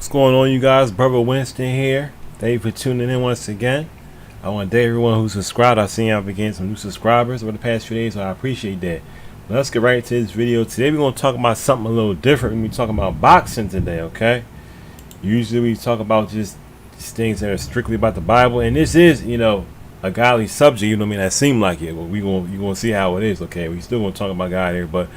What's going on, you guys? Brother Winston here. Thank you for tuning in once again. I want to thank everyone who subscribed. I've seen I've been getting some new subscribers over the past few days, so I appreciate that. But let's get right into this video. Today we're going to talk about something a little different. We're talking about boxing today, okay? Usually we talk about just things that are strictly about the Bible, and this is, a godly subject, that seem like it. But you're going to see how it is, okay? We still going to talk about God here, but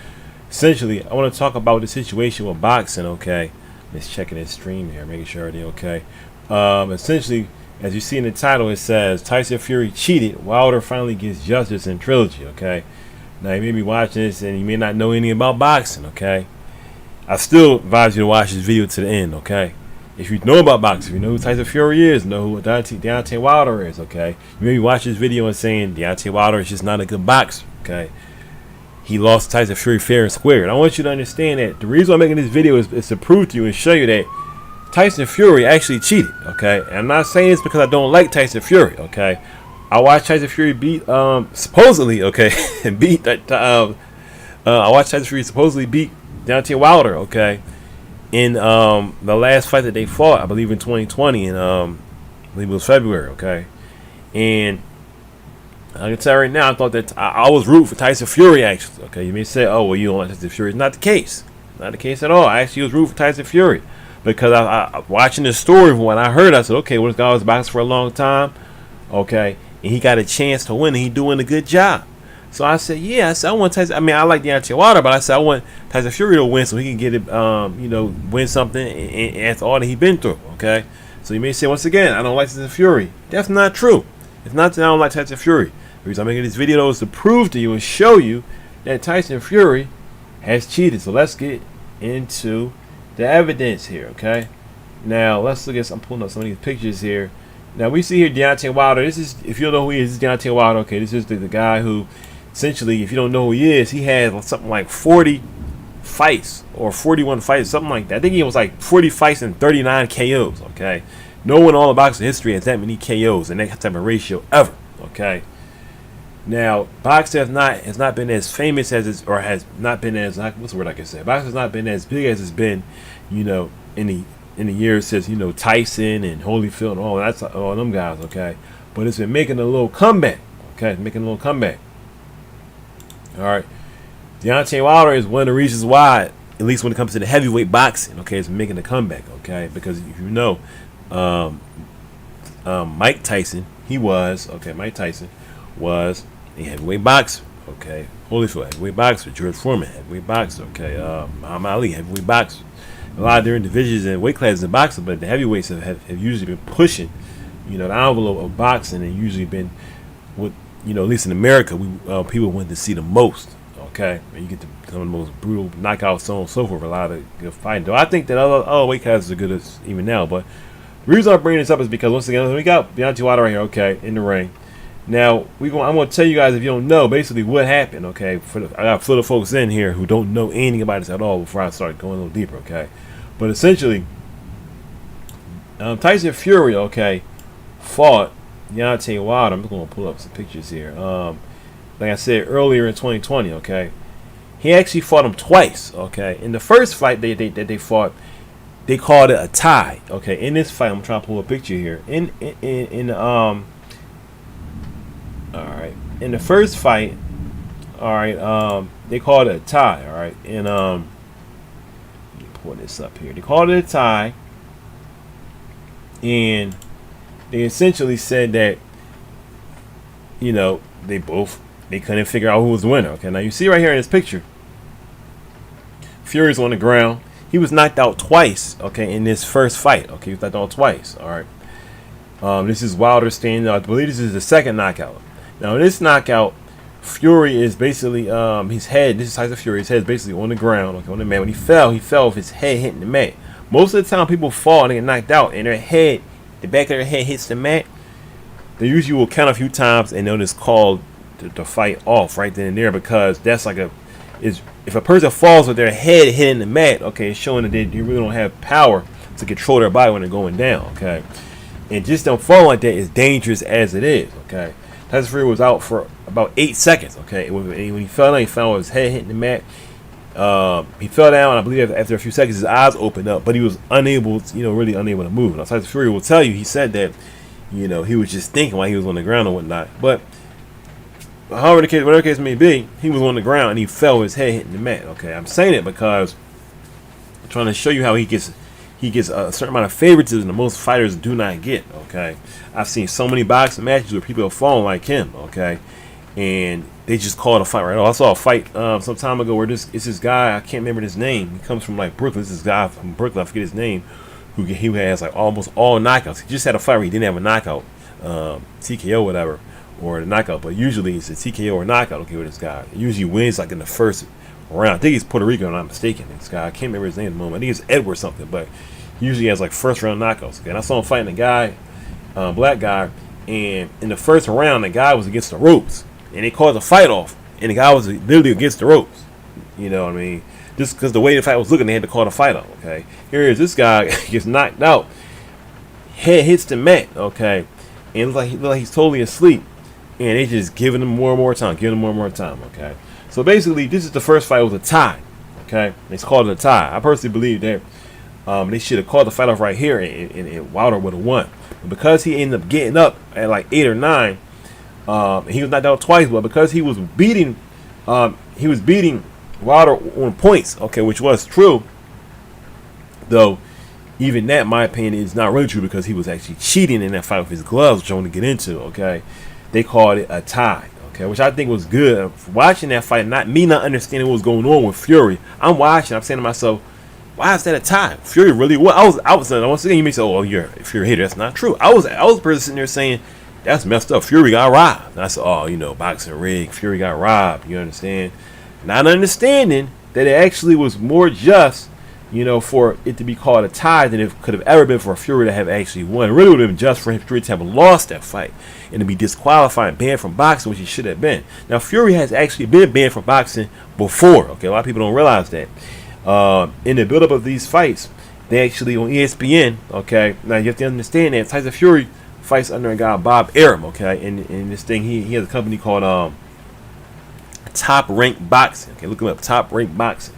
essentially I want to talk about the situation with boxing, okay? Just checking his stream here, making sure everything okay. Essentially, as you see in the title, it says Tyson Fury cheated. Wilder finally gets justice in Trilogy. Okay. Now you may be watching this and you may not know anything about boxing. Okay. I still advise you to watch this video to the end. Okay. If you know about boxing, if you know who Tyson Fury is, know who Deontay Wilder is. Okay. You may be watching this video and saying Deontay Wilder is just not a good boxer. Okay. He lost Tyson Fury fair and square. And I want you to understand that the reason I'm making this video is to prove to you and show you that Tyson Fury actually cheated, okay? And I'm not saying this because I don't like Tyson Fury, okay? I watched Tyson Fury beat, supposedly, okay, and beat that. I watched Tyson Fury supposedly beat Deontay Wilder, okay, in the last fight that they fought, I believe in 2020, and I believe it was February, okay, and I can tell right now, I thought that I was rooting for Tyson Fury, actually. Okay, you may say, oh, well, you don't like Tyson Fury. It's not the case. Not the case at all. I actually was rooting for Tyson Fury because I watching the story, when I heard, I said, okay, well, this guy was boxing for a long time, okay, and he got a chance to win, and he doing a good job. So I said, yeah, I want Tyson. I mean, I like Deontay Wilder, but I said I want Tyson Fury to win so he can get it, win something and after all that he's been through, okay? So you may say, once again, I don't like Tyson Fury. That's not true. It's not that I don't like Tyson Fury. The reason I'm making this video is to prove to you and show you that Tyson Fury has cheated. So let's get into the evidence here, okay? Now, let's look at, I'm pulling up some of these pictures here. Now, we see here Deontay Wilder. This is, if you don't know who he is, this is Deontay Wilder, okay? This is the guy who, essentially, if you don't know who he is, he had something like 40 fights or 41 fights, something like that. I think he was like 40 fights and 39 KOs, okay? No one in all of boxing history has that many KOs and that type of ratio ever, okay? Now, boxing has not been as famous as it's, or has not been as, what's the word I can say? Boxing has not been as big as it's been, in the years since, Tyson and Holyfield and all them guys, okay? But it's been making a little comeback, okay? It's making a little comeback. All right. Deontay Wilder is one of the reasons why, at least when it comes to the heavyweight boxing, okay, it's making a comeback, okay? Because if you know, Mike Tyson, Mike Tyson was a heavyweight boxer, okay? Holyfield, heavyweight boxer. George Foreman, heavyweight boxer, okay? Muhammad Ali, heavyweight boxer. A lot of different divisions and weight classes in boxing, but the heavyweights have usually been pushing, the envelope of boxing, and usually been what, at least in America, people want to see the most, okay? And you get some of the most brutal knockouts, so on and so forth. A lot of good fighting. Though I think that other weight classes are good as even now, but the reason I bring this up is because once again, we got Deontay Wilder right here, okay, in the ring. Now, I'm going to tell you guys, if you don't know, basically what happened, okay? I got the folks in here who don't know anything about this at all before I start going a little deeper, okay? But essentially, Tyson Fury, okay, fought Deontay Wilder. I'm just going to pull up some pictures here. Like I said earlier in 2020, okay? He actually fought him twice, okay? In the first fight that they fought, they called it a tie, okay? In this fight, I'm trying to pull a picture here. All right. In the first fight, all right, they called it a tie, all right, and let me pull this up here. They called it a tie, and they essentially said that, they couldn't figure out who was the winner. Okay, now you see right here in this picture, Fury's on the ground. He was knocked out twice, okay, in this first fight. Okay, he was knocked out twice. All right. This is Wilder standing. I believe this is the second knockout. Now, in this knockout, Fury is basically, his head, this is Tyson Fury, his head is basically on the ground, okay, on the mat. When he fell with his head hitting the mat. Most of the time, people fall and they get knocked out, and their head, the back of their head hits the mat. They usually will count a few times, and they'll just call the fight off right then and there, because that's like if a person falls with their head hitting the mat, okay, it's showing that they really don't have power to control their body when they're going down, okay. And just don't fall like that is dangerous as it is, okay. Tyson Fury was out for about 8 seconds, okay. When he fell down, he found with his head hitting the mat. He fell down. I believe after a few seconds, his eyes opened up, but he was unable, really unable to move. Now, Tyson Fury will tell you, he said that, he was just thinking while he was on the ground and whatnot. But however whatever the case may be, he was on the ground and he fell with his head hitting the mat. Okay, I'm saying it because I'm trying to show you how he gets a certain amount of favoritism that most fighters do not get. Okay, I've seen so many boxing matches where people have fallen like him. Okay, and they just called a fight right off. I saw a fight some time ago where it's this guy, I can't remember his name. He comes from like Brooklyn. This guy from Brooklyn, I forget his name, he has like almost all knockouts. He just had a fight where he didn't have a knockout, TKO whatever, or a knockout. But usually it's a TKO or knockout. Okay, with this guy, he usually wins like in the first round. I think he's Puerto Rican, if I'm not mistaken. This guy, I can't remember his name at the moment. I think it's Edward something, but he usually has like first round knockouts. Okay, and I saw him fighting a guy, black guy, and in the first round, the guy was against the ropes. And they called the fight off, and the guy was literally against the ropes. You know what I mean? Just because the way the fight was looking, they had to call the fight off. Okay, here is this guy gets knocked out, head hits the mat. Okay, and it looks like he's totally asleep, and they just giving him more and more time, Okay, so basically, this is the first fight. It was a tie. Okay, they called it a tie. I personally believe that they should have called the fight off right here, and Wilder would have won. But because he ended up getting up at like 8 or 9. He was knocked out twice, but because he was beating Wilder on points, okay, which was true. Though, even that, in my opinion, is not really true because he was actually cheating in that fight with his gloves, which I want to get into. Okay, they called it a tie. Okay, which I think was good. Watching that fight, not understanding what was going on with Fury. I'm watching. I'm saying to myself, why is that a tie? Fury really what? I was once again. You may say, oh, if you're a hater, that's not true. I was the person sitting there saying, that's messed up. Fury got robbed. And I said, oh, boxing rig. Fury got robbed. You understand? Not understanding that it actually was more just, for it to be called a tie than it could have ever been for Fury to have actually won. It really would have been just for Fury to have lost that fight and to be disqualified and banned from boxing, which he should have been. Now, Fury has actually been banned from boxing before. Okay, a lot of people don't realize that. In the buildup of these fights, they actually on ESPN. Okay, now you have to understand that Tyson Fury fights under a guy Bob Arum, okay, and this thing he has a company called Top Rank Boxing. Okay, look him up, Top Rank Boxing.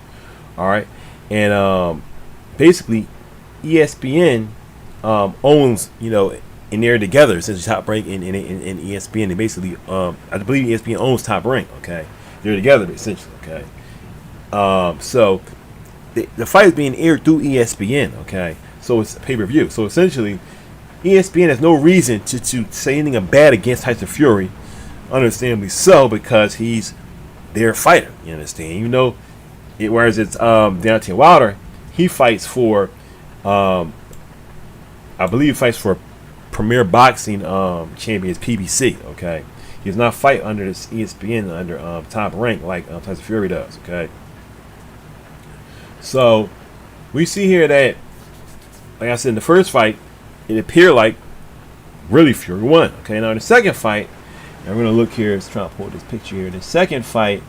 All right, and basically ESPN owns, and they're together since Top Rank and ESPN. They basically I believe ESPN owns Top Rank. Okay, they're together essentially. Okay, so the fight is being aired through ESPN. Okay, so it's pay-per-view. So essentially, ESPN has no reason to say anything bad against Tyson Fury, understandably so, because he's their fighter. You understand? Whereas it's Deontay Wilder, he fights for, I believe, fights for Premier Boxing Champions PBC. Okay, he does not fight under this ESPN under Top Rank like Tyson Fury does. Okay, so we see here that, like I said, in the first fight, it appeared like really Fury won. Okay, now in the second fight, and we're gonna look here. Let's try to pull this picture here. The second fight,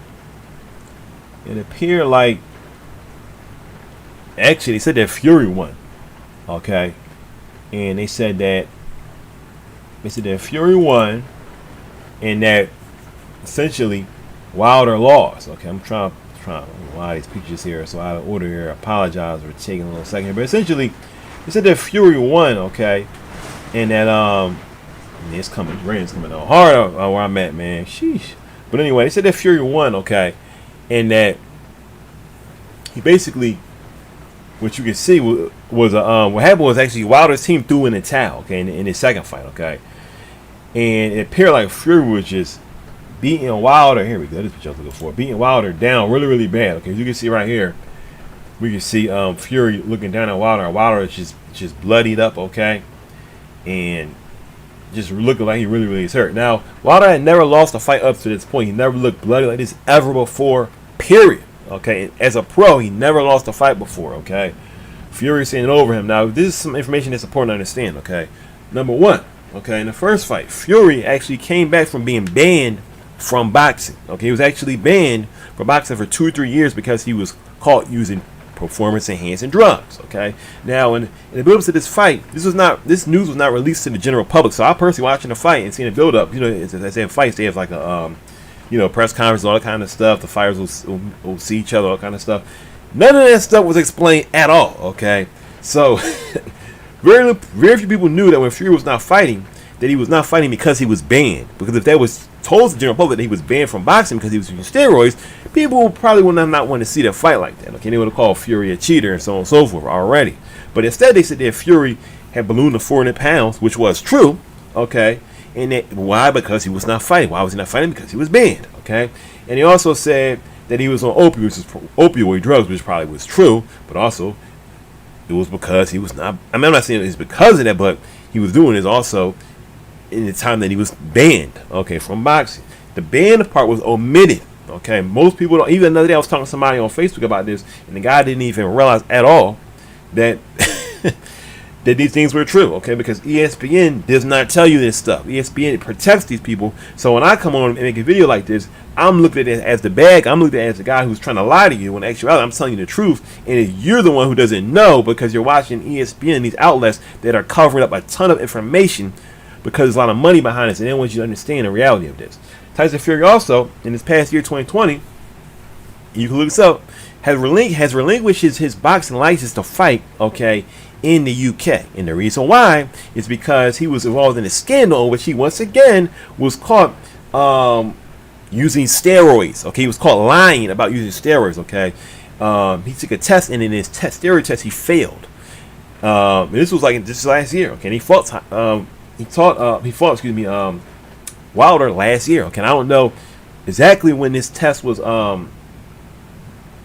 it appeared like actually they said that Fury won. Okay, and they said that Fury won, and that essentially Wilder lost. Okay, I'm trying to lie these pictures here, so out of order here. I apologize for taking a little second, but essentially they said that Fury won, okay, and that rain's coming on hard where I'm at, man. Sheesh. But anyway, they said that Fury won, okay, and that he basically, what you can see was what happened was actually Wilder's team threw in the towel, okay, in his second fight, okay, and it appeared like Fury was just beating Wilder. Here we go. This is what I was looking for. Beating Wilder down really, really bad. Okay, as you can see right here, we can see Fury looking down at Wilder. Wilder is just bloodied up, okay, and just looking like he really, really is hurt. Now, Wilder had never lost a fight up to this point. He never looked bloody like this ever before. Period. Okay, as a pro, he never lost a fight before. Okay, Fury sitting over him. Now, this is some information that's important to understand. Okay, number one. Okay, in the first fight, Fury actually came back from being banned from boxing. Okay, he was actually banned from boxing for 2 or 3 years because he was caught using performance-enhancing drugs. Okay, now in the build-up to this fight, this news was not released to the general public. So I personally watching the fight and seeing the build-up. As they have fights, they have like a press conference, all that kind of stuff. The fighters will see each other, all kind of stuff. None of that stuff was explained at all. Okay, so very few people knew that when Fury was not fighting, that he was not fighting because he was banned. Because if that was told to the general public that he was banned from boxing because he was using steroids, people probably would not want to see that fight like that. Okay, they would have called Fury a cheater and so on and so forth already. But instead, they said that Fury had ballooned to 400 pounds, which was true. Okay, and that, why? Because he was not fighting. Why was he not fighting? Because he was banned. Okay, and he also said that he was on opioid drugs, which probably was true, but also it was because he was not. I mean, I'm not saying it's because of that, but he was doing it also in the time that he was banned, okay, from boxing. The banned part was omitted, okay. Most people don't. Even another day I was talking to somebody on Facebook about this, and the guy didn't even realize at all that that these things were true, okay, because ESPN does not tell you this stuff. ESPN protects these people. So when I come on and make a video like this, I'm looking at it as the bag. I'm looking at it as the guy who's trying to lie to you. When actually I'm telling you the truth, and you're the one who doesn't know because you're watching ESPN and these outlets that are covering up a ton of information because there's a lot of money behind this, and they want you to understand the reality of this. Tyson Fury also, in this past year, 2020, you can look this up, has relinquished his boxing license to fight, okay, in the UK. And the reason why is because he was involved in a scandal in which he once again was caught using steroids. Okay, he was caught lying about using steroids. Okay, he took a test, and in his steroid test he failed. This was like just last year. Okay, and he fought Wilder last year. Okay, and I don't know exactly when this test was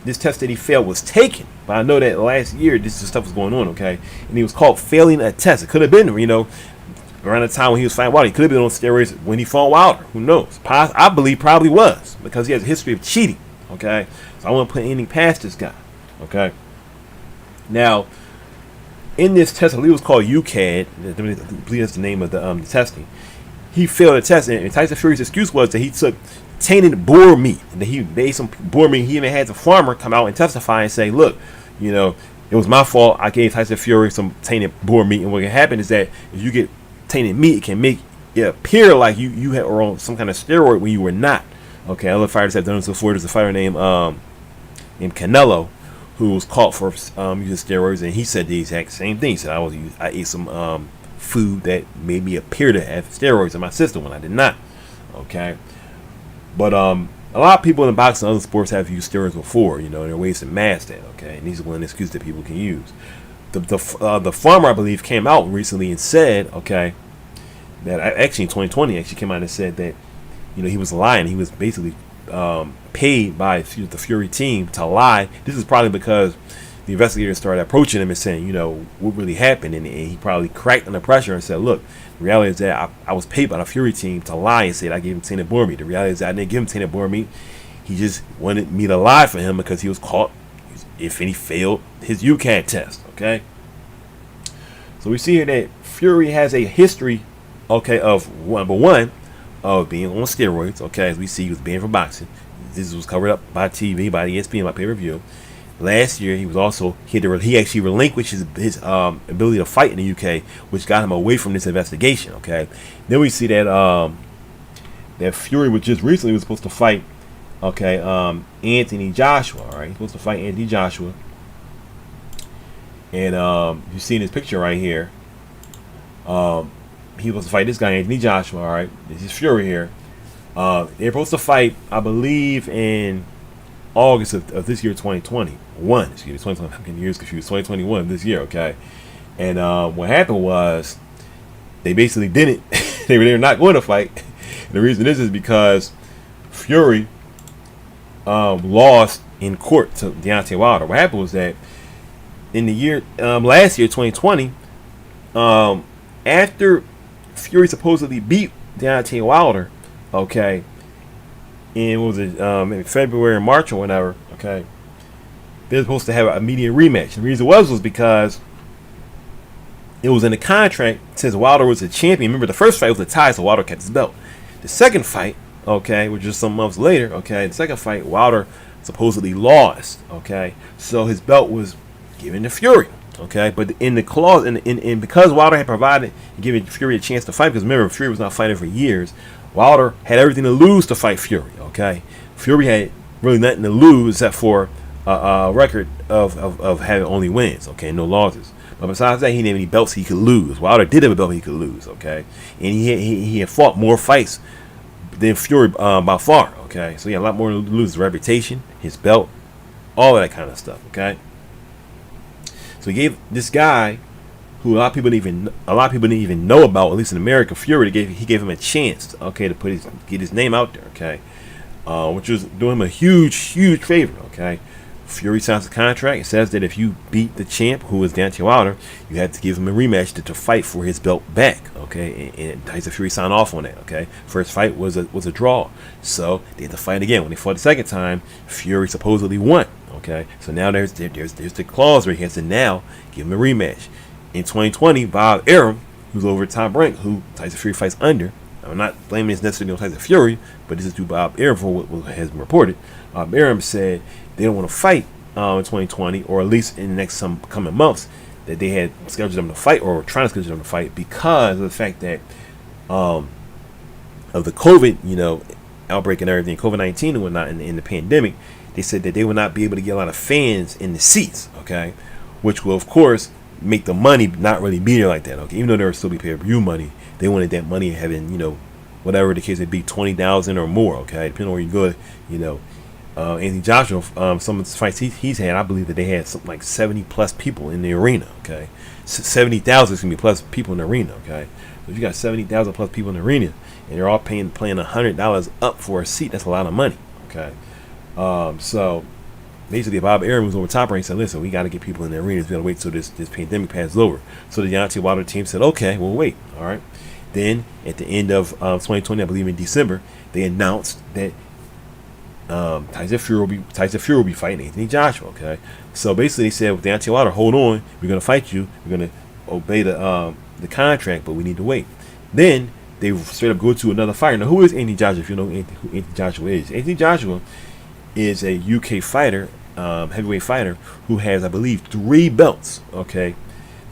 this test that he failed was taken, but I know that last year this stuff was going on, okay, and he was caught failing a test. It could have been, around the time when he was fighting Wilder. He could have been on steroids when he fought Wilder. Who knows? I believe probably was, because he has a history of cheating, okay. So I won't put anything past this guy, okay. Now, in this test, I believe it was called UCAD. I believe that's the name of the testing. He failed the test, and Tyson Fury's excuse was that he took tainted boar meat, and that he made some boar meat. He even had the farmer come out and testify and say, look, it was my fault. I gave Tyson Fury some tainted boar meat, and what can happen is that if you get tainted meat, it can make it appear like you were on some kind of steroid when you were not. Okay, other fighters have done this before. There's a fighter named Canelo who was caught for using steroids, and he said the exact same thing. He said I ate some food that made me appear to have steroids in my system when I did not. Okay. But a lot of people in boxing and other sports have used steroids before, there are ways to mask that, okay? And these are one excuse that people can use. The farmer, I believe, came out recently and said, okay, that actually in 2020 actually came out and said that, he was lying. He was basically paid by the Fury team to lie. This is probably because the investigators started approaching him and saying, what really happened, and he probably cracked under pressure and said, look, the reality is that I was paid by the Fury team to lie and say I gave him tainted boar meat. The reality is that I didn't give him tainted boar meat. He just wanted me to lie for him because he was caught if he failed his UCAD test. Okay. So we see here that Fury has a history, okay, of number one, of being on steroids. Okay, as we see, he was banned from boxing. This was covered up by TV, by ESPN, by pay-per-view. Last year, he actually relinquished his ability to fight in the UK, which got him away from this investigation. Okay, then we see that that Fury was just recently was supposed to fight, okay, Anthony Joshua. All right, he's supposed to fight Anthony Joshua, and you see in this picture right here, he was supposed to fight this guy Anthony Joshua. All right, this is Fury here. They're supposed to fight, I believe, in August of this year, 2021. Excuse me, 2020. I'm getting years confused. 2021 this year, okay. And what happened was they basically didn't. they were not going to fight. And the reason is because Fury lost in court to Deontay Wilder. What happened was that in the year last year, 2020, after Fury supposedly beat Deontay Wilder, okay, in what was it, in February or March or whatever, okay, they're supposed to have an immediate rematch. The reason was because it was in the contract since Wilder was a champion. Remember, the first fight was a tie, so Wilder kept his belt. The second fight, okay, which is some months later, okay, the second fight, Wilder supposedly lost, okay, so his belt was given to Fury, okay, but in the clause, and because Wilder had provided and given Fury a chance to fight, because remember, Fury was not fighting for years, Wilder had everything to lose to fight Fury. Okay, Fury had really nothing to lose except for a record of having only wins. Okay, no losses. But besides that, he didn't have any belts he could lose. Wilder did have a belt he could lose. Okay, and he had fought more fights than Fury by far. Okay, so he had a lot more to lose: his reputation, his belt, all of that kind of stuff. Okay, so he gave this guy, who a lot of people didn't even know about, at least in America, Fury. He gave him a chance, okay, to get his name out there, okay, which was doing him a huge favor, okay. Fury signs a contract. It says that if you beat the champ, who is Deontay Wilder, you have to give him a rematch to fight for his belt back, okay. And Tyson Fury signed off on that, okay. First fight was a draw, so they had to fight again. When they fought the second time, Fury supposedly won, okay. So now there's the clause where he has to now give him a rematch. In 2020, Bob Arum, who's over at Top Rank, who Tyson Fury fights under. I'm not blaming this necessarily on Tyson Fury, but this is to Bob Arum for what has been reported. Bob Arum said they don't want to fight in 2020, or at least in the next some coming months, that they had scheduled them to fight, or were trying to schedule them to fight, because of the fact that of the COVID, outbreak and everything, COVID-19 and whatnot, in the pandemic. They said that they would not be able to get a lot of fans in the seats, okay, which will of course make the money not really be there like that, okay. Even though there will still be pay-per-view money, they wanted that money having, whatever the case, it'd be 20,000 or more, okay, depending on where you go. Anthony Joshua, some of the fights he's had, I believe that they had something like 70 plus people in the arena, okay. 70,000 is gonna be plus people in the arena, okay. So if you got 70,000 plus people in the arena, and they're all playing $100 up for a seat, that's a lot of money, okay. So basically, Bob Arum was over Top Rank and said, listen, we got to get people in the arenas. We got to wait till this pandemic passes over. So the Deontay Wilder team said, okay, we'll wait. All right. Then at the end of 2020, I believe in December, they announced that Tyson Fury will be fighting Anthony Joshua. Okay. So basically, they said, with Deontay Wilder, hold on, we're going to fight you. We're going to obey the contract, but we need to wait. Then they straight up go to another fighter. Now, who is Anthony Joshua? If you know who Anthony Joshua is, Anthony Joshua is a UK fighter, heavyweight fighter, who has, I believe, 3 belts. Okay,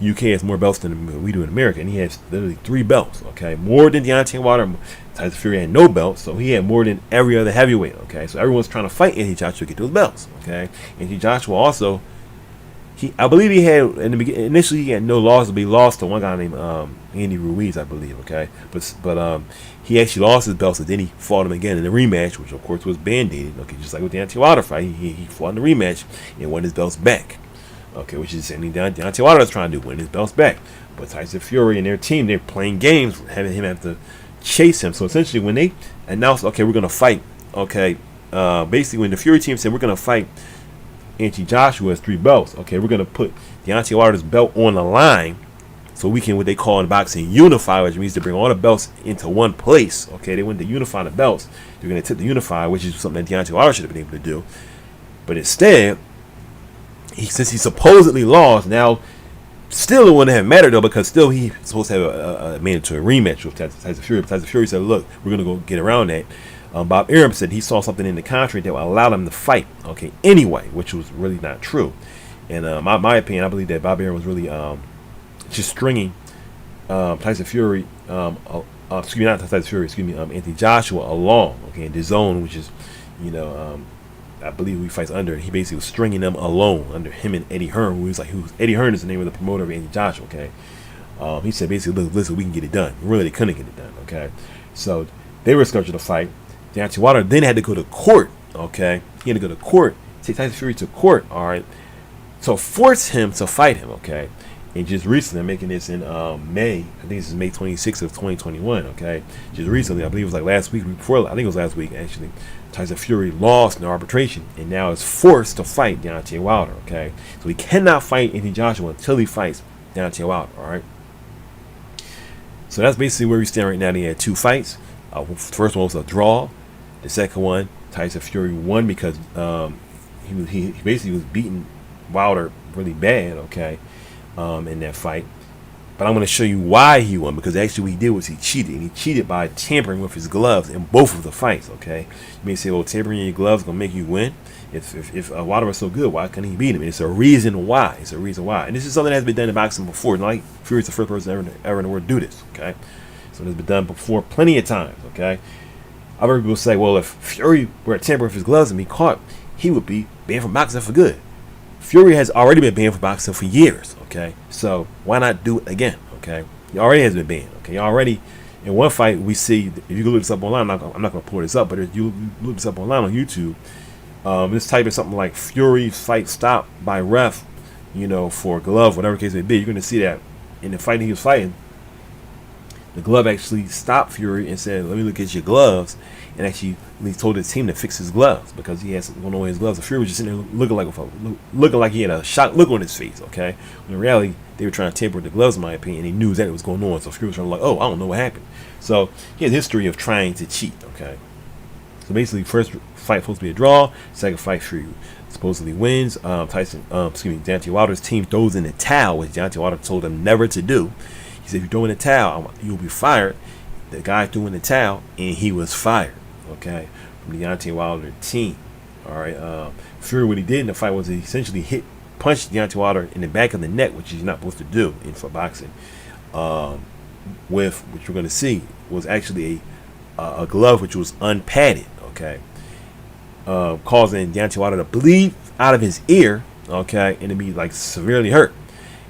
UK has more belts than we do in America, and he has literally 3 belts. Okay, more than Deontay Wilder. Tyson Fury had no belts, so he had more than every other heavyweight. Okay, so everyone's trying to fight Anthony Joshua to get those belts. Okay, Anthony Joshua also, I believe he had in the beginning, initially he had no loss, but he lost to one guy named Andy Ruiz, I believe. Okay, but he actually lost his belts, and then he fought him again in the rematch, which of course was band-aided. Okay, just like with the Deontay Wilder fight, he fought in the rematch and won his belts back. Okay, which is something Deontay Wilder is trying to do, win his belts back. But Tyson Fury and their team, they're playing games, having him have to chase him. So essentially, when they announced, okay, we're going to fight, okay, basically when the Fury team said we're going to fight Anthony Joshua has 3 belts, okay, we're going to put Deontay Wilder's belt on the line, so we can, what they call in boxing, unify, which means to bring all the belts into one place. Okay, they went to unify the belts. They're going to tip the unify, which is something that Deontay Wilder should have been able to do. But instead, since he supposedly lost, now still it wouldn't have mattered though, because still he's supposed to have a mandatory rematch with Tyson Fury. But Tyson Fury said, look, we're going to go get around that. Bob Arum said he saw something in the contract that would allow him to fight, okay, anyway, which was really not true. And my opinion, I believe that Bob Arum was really just stringing Tyson Fury, excuse me, not Tyson Fury, excuse me, Anthony Joshua along, okay, in the zone, which is, I believe he fights under. He basically was stringing them alone under him and Eddie Hearn, Eddie Hearn is the name of the promoter of Anthony Joshua, okay. He said basically, look, listen, we can get it done. Really, they couldn't get it done, okay. So they were scheduled to fight. Deontay Wilder then had to go to court, okay. He had to go to court, take Tyson Fury to court, all right, to force him to fight him, okay. And just recently, I'm making this in May. I think this is May 26th of 2021. Okay, just recently, I believe it was like last week, before. I think it was last week actually. Tyson Fury lost in arbitration and now is forced to fight Deontay Wilder. Okay, so he cannot fight Anthony Joshua until he fights Deontay Wilder. All right. So that's basically where we stand right now. He had 2 fights. The first one was a draw. The second one, Tyson Fury won because he basically was beating Wilder really bad. Okay. In that fight, but I'm going to show you why he won, because actually what he did was he cheated, and he cheated by tampering with his gloves in both of the fights. Okay, you may say, well, tampering in your gloves is going to make you win. If Wilder was so good, why couldn't he beat him? And it's a reason why. It's a reason why, and this is something that has been done in boxing before. Not like Fury's the first person ever in the world to do this. Okay, so it's been done before plenty of times. Okay, Other people say, well, if Fury were to tamper with his gloves and be caught, he would be banned from boxing for good. Fury has already been banned from boxing for years, okay? So why not do it again, okay? He already has been banned, okay? Already in one fight, we see, if you can look this up online, I'm not going to pull this up, but if you look this up online on YouTube, this type of something like Fury fight stopped by ref, for a glove, whatever the case may be, you're going to see that in the fight he was fighting, the glove actually stopped Fury and said, let me look at your gloves, and actually he told his team to fix his gloves because he had something going on with his gloves. And Fury was just sitting there looking like he had a shocked look on his face, okay? When in reality, they were trying to tamper with the gloves, in my opinion, and he knew exactly what was going on. So Fury was trying to like, oh, I don't know what happened. So he has a history of trying to cheat, okay? So basically, first fight supposed to be a draw, second fight Fury supposedly wins. Deontay Wilder's team throws in the towel, which Deontay Wilder told them never to do. He said, if you throw in the towel, you'll be fired. The guy threw in the towel, and he was fired, okay, from the Deontay Wilder team. All right. Fury, what he did in the fight was he essentially punched Deontay Wilder in the back of the neck, which he's not supposed to do for boxing. With what you're going to see was actually a glove which was unpadded, okay, causing Deontay Wilder to bleed out of his ear, okay, and to be like severely hurt.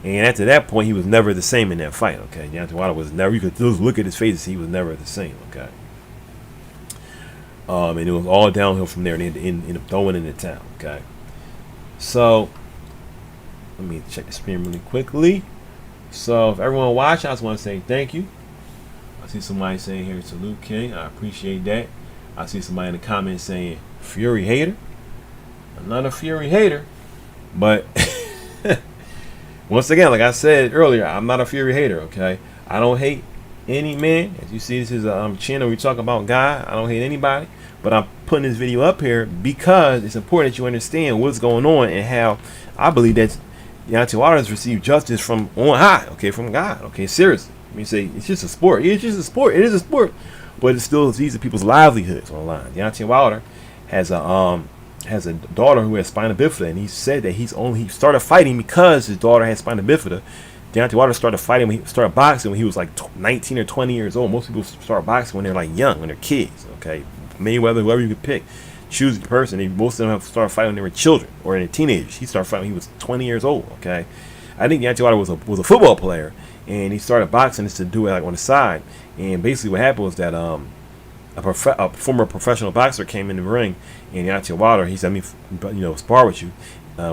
And after that point, he was never the same in that fight, okay? Deontay Wilder was never, you could just look at his face, he was never the same, okay? And it was all downhill from there, and they ended up throwing in the towel, okay? So, let me check the screen really quickly. So, if everyone watching, I just want to say thank you. I see somebody saying here, salute King, I appreciate that. I see somebody in the comments saying, Fury hater. I'm not a Fury hater, but... Once again, like I said earlier, I'm not a Fury hater, okay? I don't hate any man. As you see, this is a channel we talk about God. I don't hate anybody. But I'm putting this video up here because it's important that you understand what's going on and how I believe that Deontay Wilder has received justice from on high, okay, from God, okay? Seriously. I mean, say, it's just a sport. It's just a sport. It is a sport. But it still leads to people's livelihoods online. Deontay Wilder has a daughter who has spina bifida, and he said that he started fighting because his daughter had spina bifida. Deontay Wilder started fighting when he started boxing when he was like 19 or 20 years old. Most people start boxing when they're like young, when they're kids, okay? Mayweather, whoever you could pick, choose the person. Most of them have started fighting when they were children or in teenagers. He started fighting when he was 20 years old, okay? I think Deontay Wilder was a football player, and he started boxing just to do it like on the side. And basically what happened was that a former professional boxer came in the ring, and Deontay Wilder, he said, "Let me, spar with you,"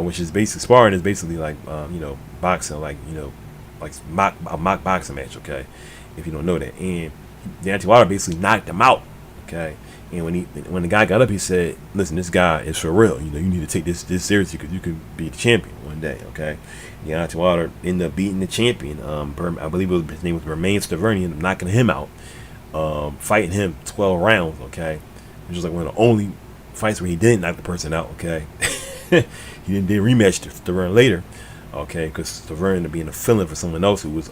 which is basically sparring is basically like, boxing, like a mock boxing match, okay? If you don't know that, and Deontay Wilder basically knocked him out, okay? And when the guy got up, he said, "Listen, this guy is for real. You need to take this seriously because you could be the champion one day, okay?" Deontay Wilder ended up beating the champion. I believe his name was Bermain Stavern. He ended up knocking him out. Fighting him 12 rounds, okay, which was like one of the only fights where he didn't knock the person out, okay. He didn't rematch Stavern later, okay, because Stavern ended up being a fill-in for someone else who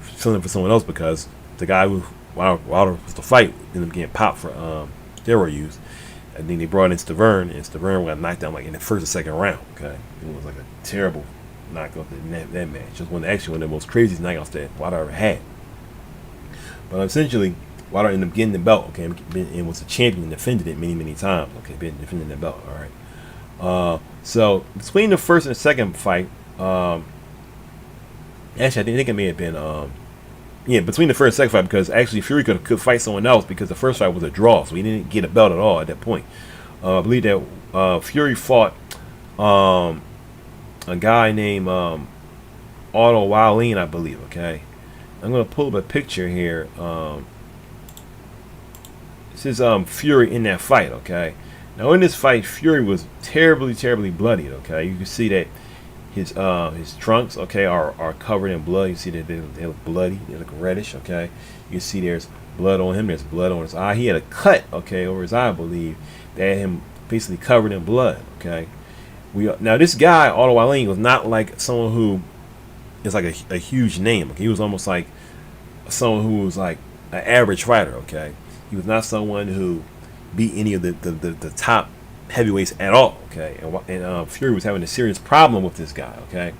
filling for someone else because the guy who Wilder was to fight ended up getting popped for steroid use. And then they brought in Stavern, and Stavern got knocked down like in the first or second round, okay. It was like a terrible knockout in that match. Just one of the most craziest knockouts that Wilder ever had. But essentially, Wilder ended up getting the belt, okay, and was a champion and defended it many, many times, okay, been defending the belt, all right. So between the first and the second fight, actually, I think it may have been, between the first and second fight, because actually Fury could fight someone else because the first fight was a draw, so he didn't get a belt at all at that point. I believe that Fury fought a guy named Otto Wallin, I believe, okay. I'm going to pull up a picture here. This is Fury in that fight, okay? Now, in this fight, Fury was terribly, terribly bloodied, okay? You can see that his trunks, okay, are covered in blood. You see that they look bloody. They look reddish, okay? You can see there's blood on him. There's blood on his eye. He had a cut, okay, over his eye, I believe, that had him basically covered in blood, okay? Now, this guy, Otto Wallin, was not like someone who is like a huge name. Okay? He was almost like someone who was like an average fighter, okay? He was not someone who beat any of the top heavyweights at all, okay? And Fury was having a serious problem with this guy, okay?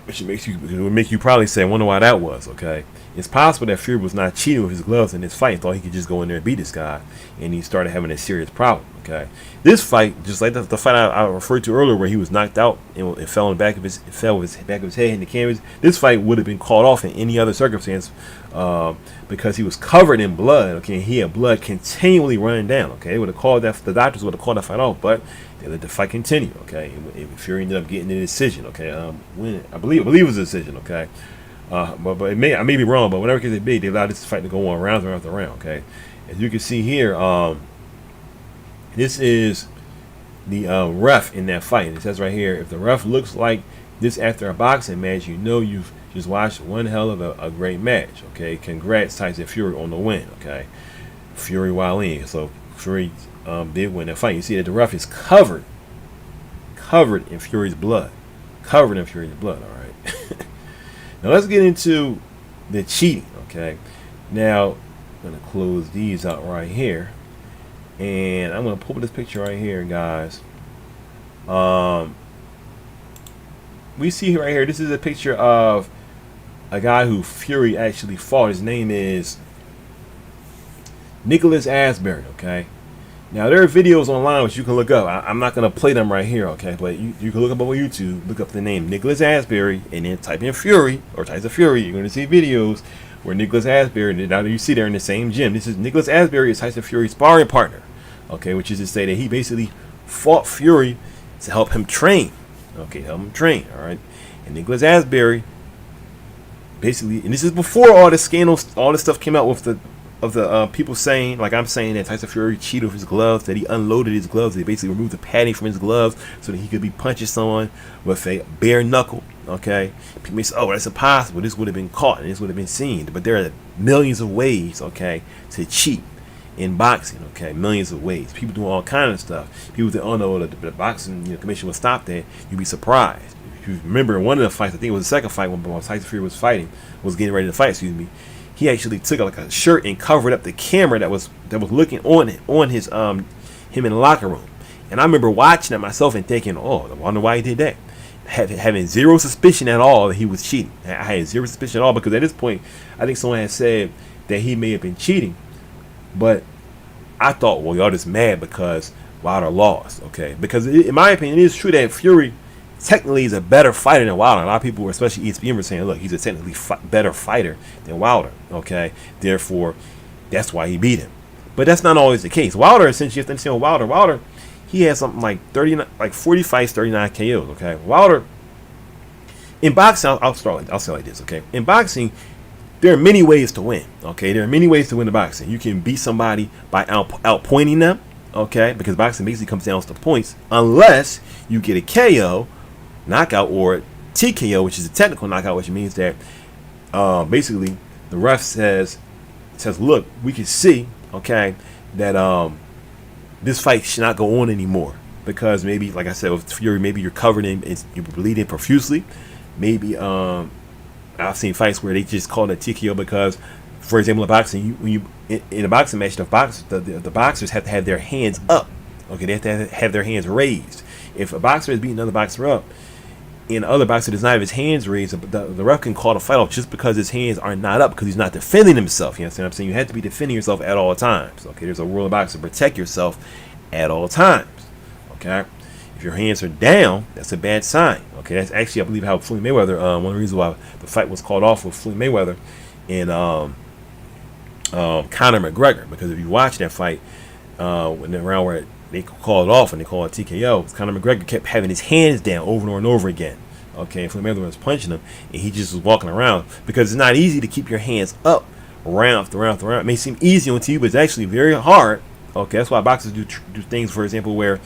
which would make you probably say, I wonder why that was. Okay, it's possible that Fury was not cheating with his gloves in this fight. He thought he could just go in there and beat this guy, and he started having a serious problem. Okay, this fight, just like the fight I referred to earlier, where he was knocked out and fell in the back of his back of his head in the canvas. This fight would have been called off in any other circumstance, because he was covered in blood. Okay, he had blood continually running down. Okay, they would have called that. The doctors would have called that fight off, but they let the fight continue. Okay, and Fury ended up getting the decision. Okay, I believe it was a decision. Okay, but I may be wrong, but whatever case it be, they allowed this fight to go on round after round. Okay, as you can see here, this is the ref in that fight. And it says right here, if the ref looks like this after a boxing match, you know you've just watched one hell of a great match. Okay, congrats Tyson Fury on the win. Okay, Fury Wilder. So Fury did win that fight. You see that the ref is covered in Fury's blood. Covered in Fury's blood. All right. Now let's get into the cheating. Okay. Now I'm gonna close these out right here, and I'm gonna pull this picture right here, guys. We see right here. This is a picture of a guy who Fury actually fought. His name is Nicholas Asbury. Okay. Now there are videos online which you can look up. I'm not gonna play them right here, okay? But you can look up on YouTube, look up the name Nicholas Asbury, and then type in Fury or Tyson Fury. You're gonna see videos where Nicholas Asbury. Now you see they're in the same gym. This is Nicholas Asbury is Tyson Fury's sparring partner, okay? Which is to say that he basically fought Fury to help him train, okay? Help him train, all right? And Nicholas Asbury basically, and this is before all the scandals, all this stuff came out with the people saying, like I'm saying, that Tyson Fury cheated with his gloves, that he unloaded his gloves, they basically removed the padding from his gloves so that he could be punching someone with a bare knuckle. Okay, people may say, oh, that's impossible, this would have been caught and this would have been seen. But there are millions of ways, okay, to cheat in boxing. Okay, millions of ways. People doing all kinds of stuff. People think, oh no, the boxing commission will stop that. You'd be surprised. If you remember one of the fights, I think it was the second fight when Tyson Fury was getting ready to fight, excuse me, he actually took like a shirt and covered up the camera that was looking on his him in the locker room. And I remember watching it myself and thinking, oh, I wonder why he did that. Having zero suspicion at all that he was cheating. I had zero suspicion at all, because at this point, I think someone had said that he may have been cheating, but I thought, well, y'all just mad because Wilder lost, okay? Because in my opinion, it is true that Fury technically is a better fighter than Wilder. A lot of people, especially ESPN, were saying, look, he's a technically better fighter than Wilder, okay? Therefore, that's why he beat him. But that's not always the case. Wilder, essentially, you have to understand Wilder, he had something like 40 fights, 39 KOs, okay? Wilder, in boxing, I'll say like this, okay? In boxing, there are many ways to win, okay? There are many ways to win in boxing. You can beat somebody by outpointing them, okay? Because boxing basically comes down to points, unless you get a KO, knockout, or TKO, which is a technical knockout, which means that basically the ref says, look, we can see, okay, that this fight should not go on anymore, because maybe, like I said, with Fury, maybe you're covered in, you're bleeding profusely. Maybe I've seen fights where they just call it TKO because, for example, in boxing, in a boxing match, the boxers have to have their hands up. Okay, they have to have their hands raised. If a boxer is beating another boxer up, and the other boxer does not have his hands raised, the ref can call the fight off just because his hands are not up, because he's not defending himself. You understand what I'm saying? You have to be defending yourself at all times. Okay, there's a rule in boxing: protect yourself at all times. Okay, if your hands are down, that's a bad sign. Okay, that's actually, I believe, how Floyd Mayweather, one of the reasons why the fight was called off with Floyd Mayweather and Conor McGregor, because if you watch that fight, when the round where they called it off and they called it TKO, Conor McGregor kept having his hands down over and over again. Okay, Floyd Mayweather was punching him, and he just was walking around, because it's not easy to keep your hands up round after round after round. It may seem easy on TV, but it's actually very hard. Okay, that's why boxers do things, for example, where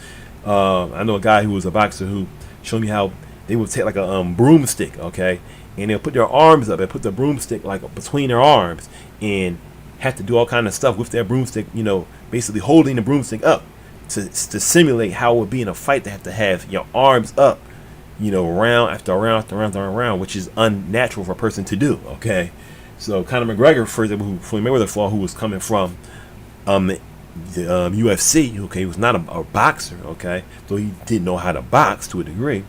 I know a guy who was a boxer who showed me how they would take like a broomstick, okay, and they'll put their arms up and put the broomstick like between their arms and have to do all kind of stuff with their broomstick, basically holding the broomstick up to simulate how it would be in a fight to have your arms up, round after round after round after round, which is unnatural for a person to do. Okay, so Conor McGregor, for example, who Floyd Mayweather fought, who was coming from the UFC, okay, he was not a boxer, okay, so he didn't know how to box to a degree.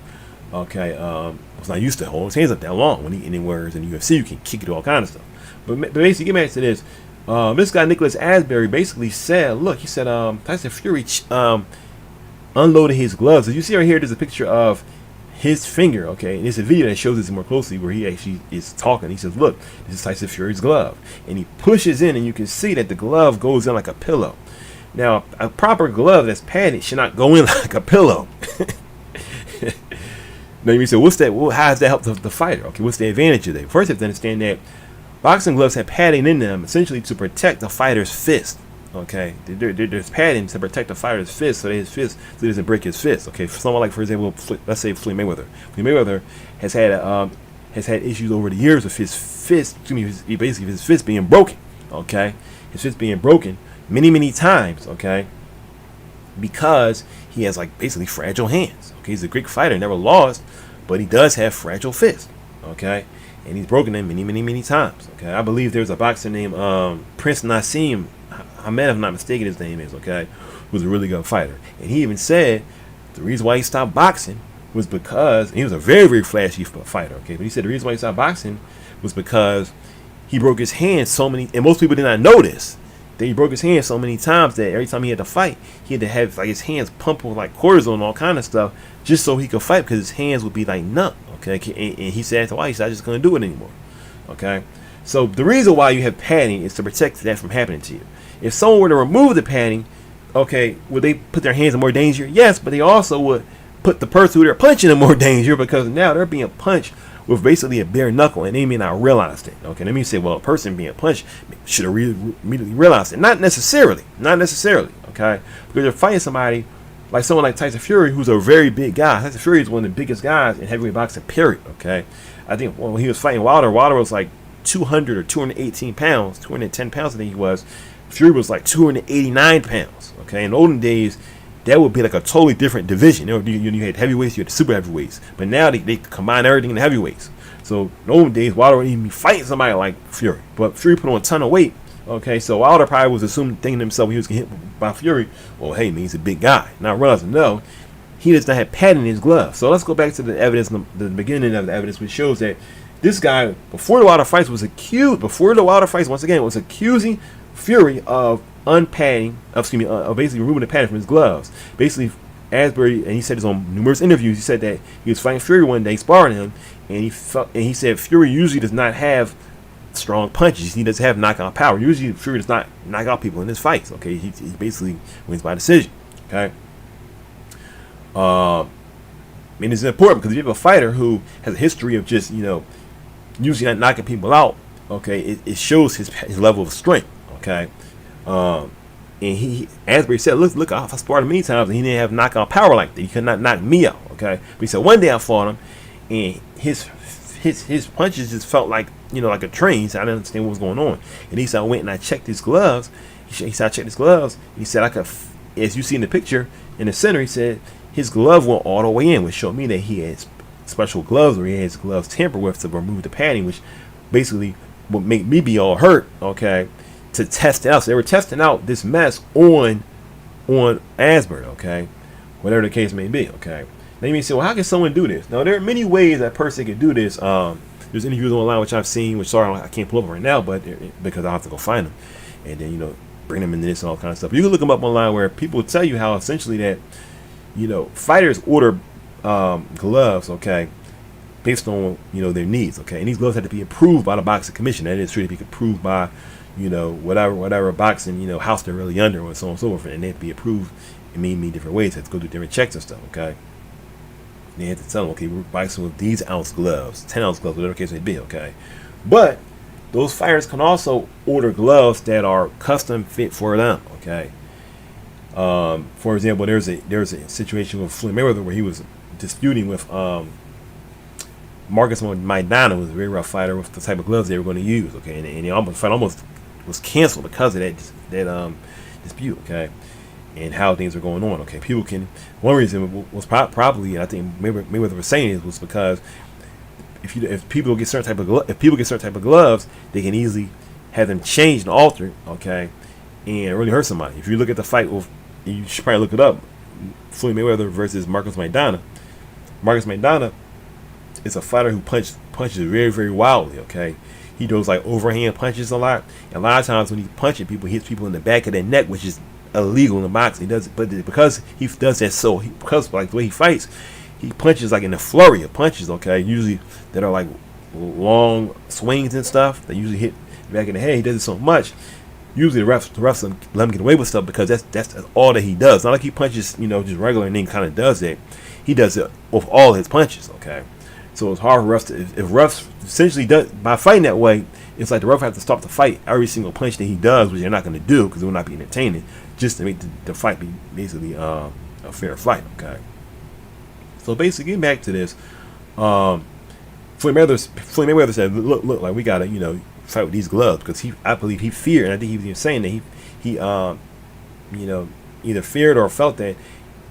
Okay, was not used to holding his hands up that long when he anywhere in the UFC. You can kick it, all kind of stuff. But basically, get back to this. This guy Nicholas Asbury basically said, look, he said, Tyson Fury unloaded his gloves. As you see right here, there's a picture of his finger, okay, and there's a video that shows this more closely where he actually is talking. He says, look, this is Tyson Fury's glove, and he pushes in, and you can see that the glove goes in like a pillow. Now, a proper glove that's padded should not go in like a pillow. Now you say, what's that? Well, how does that help the fighter? Okay, what's the advantage of that? First, you have to understand that boxing gloves have padding in them essentially to protect the fighter's fist. Okay, there's padding to protect the fighter's fist so that his fist so doesn't break his fist. Okay, for someone like, for example, let's say Floyd Mayweather. Floyd Mayweather has had issues over the years with his fist. Basically his fist being broken. Okay, his fist being broken many times. Okay, because he has like basically fragile hands. Okay, he's a great fighter, never lost, but he does have fragile fists. Okay, and he's broken them many times. Okay, I believe there's a boxer named Prince Nassim Ahmed, if I'm not mistaken, his name is, okay, who's a really good fighter. And he even said the reason why he stopped boxing was because he was a very flashy fighter, okay, but he said the reason why he stopped boxing was because he broke his hand so many, and most people did not notice that he broke his hand so many times that every time he had to fight, he had to have like his hands pumped with like cortisone and all kind of stuff just so he could fight because his hands would be like numb, okay, and he said after a while, he said, I just couldn't do it anymore, okay. So the reason why you have padding is to protect that from happening to you. If someone were to remove the padding, okay, would they put their hands in more danger? Yes, but they also would put the person who they're punching in more danger because now they're being punched with basically a bare knuckle and they may not realize it. Okay, let me say, well, a person being punched should have immediately realized it. Not necessarily, okay, because you're fighting somebody like someone like Tyson Fury, who's a very big guy. Tyson Fury is one of the biggest guys in heavyweight boxing, period, okay. I think when he was fighting Wilder was like 200 or 218 pounds, 210 pounds I think he was. Fury was like 289 pounds. Okay, in the olden days, that would be like a totally different division. You had heavyweights, you had the super heavyweights, but now they combine everything in the heavyweights. So in the olden days, Wilder wouldn't even be fighting somebody like Fury, but Fury put on a ton of weight. Okay, so Wilder probably was thinking to himself when he was getting hit by Fury, well, hey man, he's a big guy. Now realizing no, he does not have padding in his glove. So let's go back to the evidence, the beginning of the evidence, which shows that this guy, before the Wilder fights, was accusing Fury of basically removing the padding from his gloves. Basically, Asbury, and he said this on numerous interviews, he said that he was fighting Fury one day, sparring him, and he said Fury usually does not have strong punches. He doesn't have knockout power. Usually, Fury does not knock out people in his fights. Okay, he basically wins by decision. Okay. I mean, it's important because if you have a fighter who has a history of just, usually not knocking people out, okay, it shows his level of strength, okay. And Asbury said, look, I sparred him many times and he didn't have knockout power like that. He could not knock me out, okay. But he said one day I fought him and his punches just felt like, like a train. He said I didn't understand what was going on. And he said I went and I checked his gloves. He said I checked his gloves. And he said I could, as you see in the picture in the center, he said his glove went all the way in, which showed me that he had special gloves, or he had his gloves tampered with to remove the padding, which basically would make me be all hurt, okay, to test it out. So they were testing out this mess on Asbury, okay, whatever the case may be, okay. Now you may say, well, how can someone do this? Now there are many ways that a person can do this. There's interviews online which I've seen, which sorry I can't pull up right now, but because I have to go find them, and then bring them into this and all kinds of stuff. You can look them up online where people tell you how essentially that fighters order gloves, okay, based on their needs, okay, and these gloves have to be approved by the boxing commission. That is true to be approved by whatever boxing house they're really under, and so on and so forth, and they have to be approved in many different ways. They have to go through different checks and stuff, okay. They have to tell them, okay, we're boxing with these ounce gloves, 10-ounce gloves, whatever the case may be, okay. But those fighters can also order gloves that are custom fit for them, okay. For example, there's a situation with Floyd Mayweather where he was disputing with Marcus Maidana, who was a very rough fighter, with the type of gloves they were going to use, okay, and the fight almost was canceled because of that dispute, okay, and how things were going on, okay. One reason was probably, and I think Mayweather was saying it, was because if people get certain type of gloves, they can easily have them changed and altered, okay, and really hurt somebody. If you look at the fight with, you should probably look it up, Floyd Mayweather versus Marcus Maidana. Marcus McDonough is a fighter who punches very, very wildly, okay? He does like overhand punches a lot. And a lot of times when he's punching people, he hits people in the back of their neck, which is illegal in boxing. He does it, but because he does that, because like the way he fights, he punches like in a flurry of punches, okay? Usually that are like long swings and stuff. They usually hit the back of the head. He does it so much. Usually the refs let him get away with stuff because that's all that he does. Not like he punches, just regular and then kind of does it. He does it with all his punches, okay? So it's hard for refs to, if refs essentially does, by fighting that way, it's like the ref has to stop the fight every single punch that he does, which they're not going to do because it will not be entertaining, just to make the fight be basically a fair fight, okay? So basically, getting back to this, Floyd Mayweather said, look, like we got to, fight with these gloves because I believe he feared, and I think he was even saying that he either feared or felt that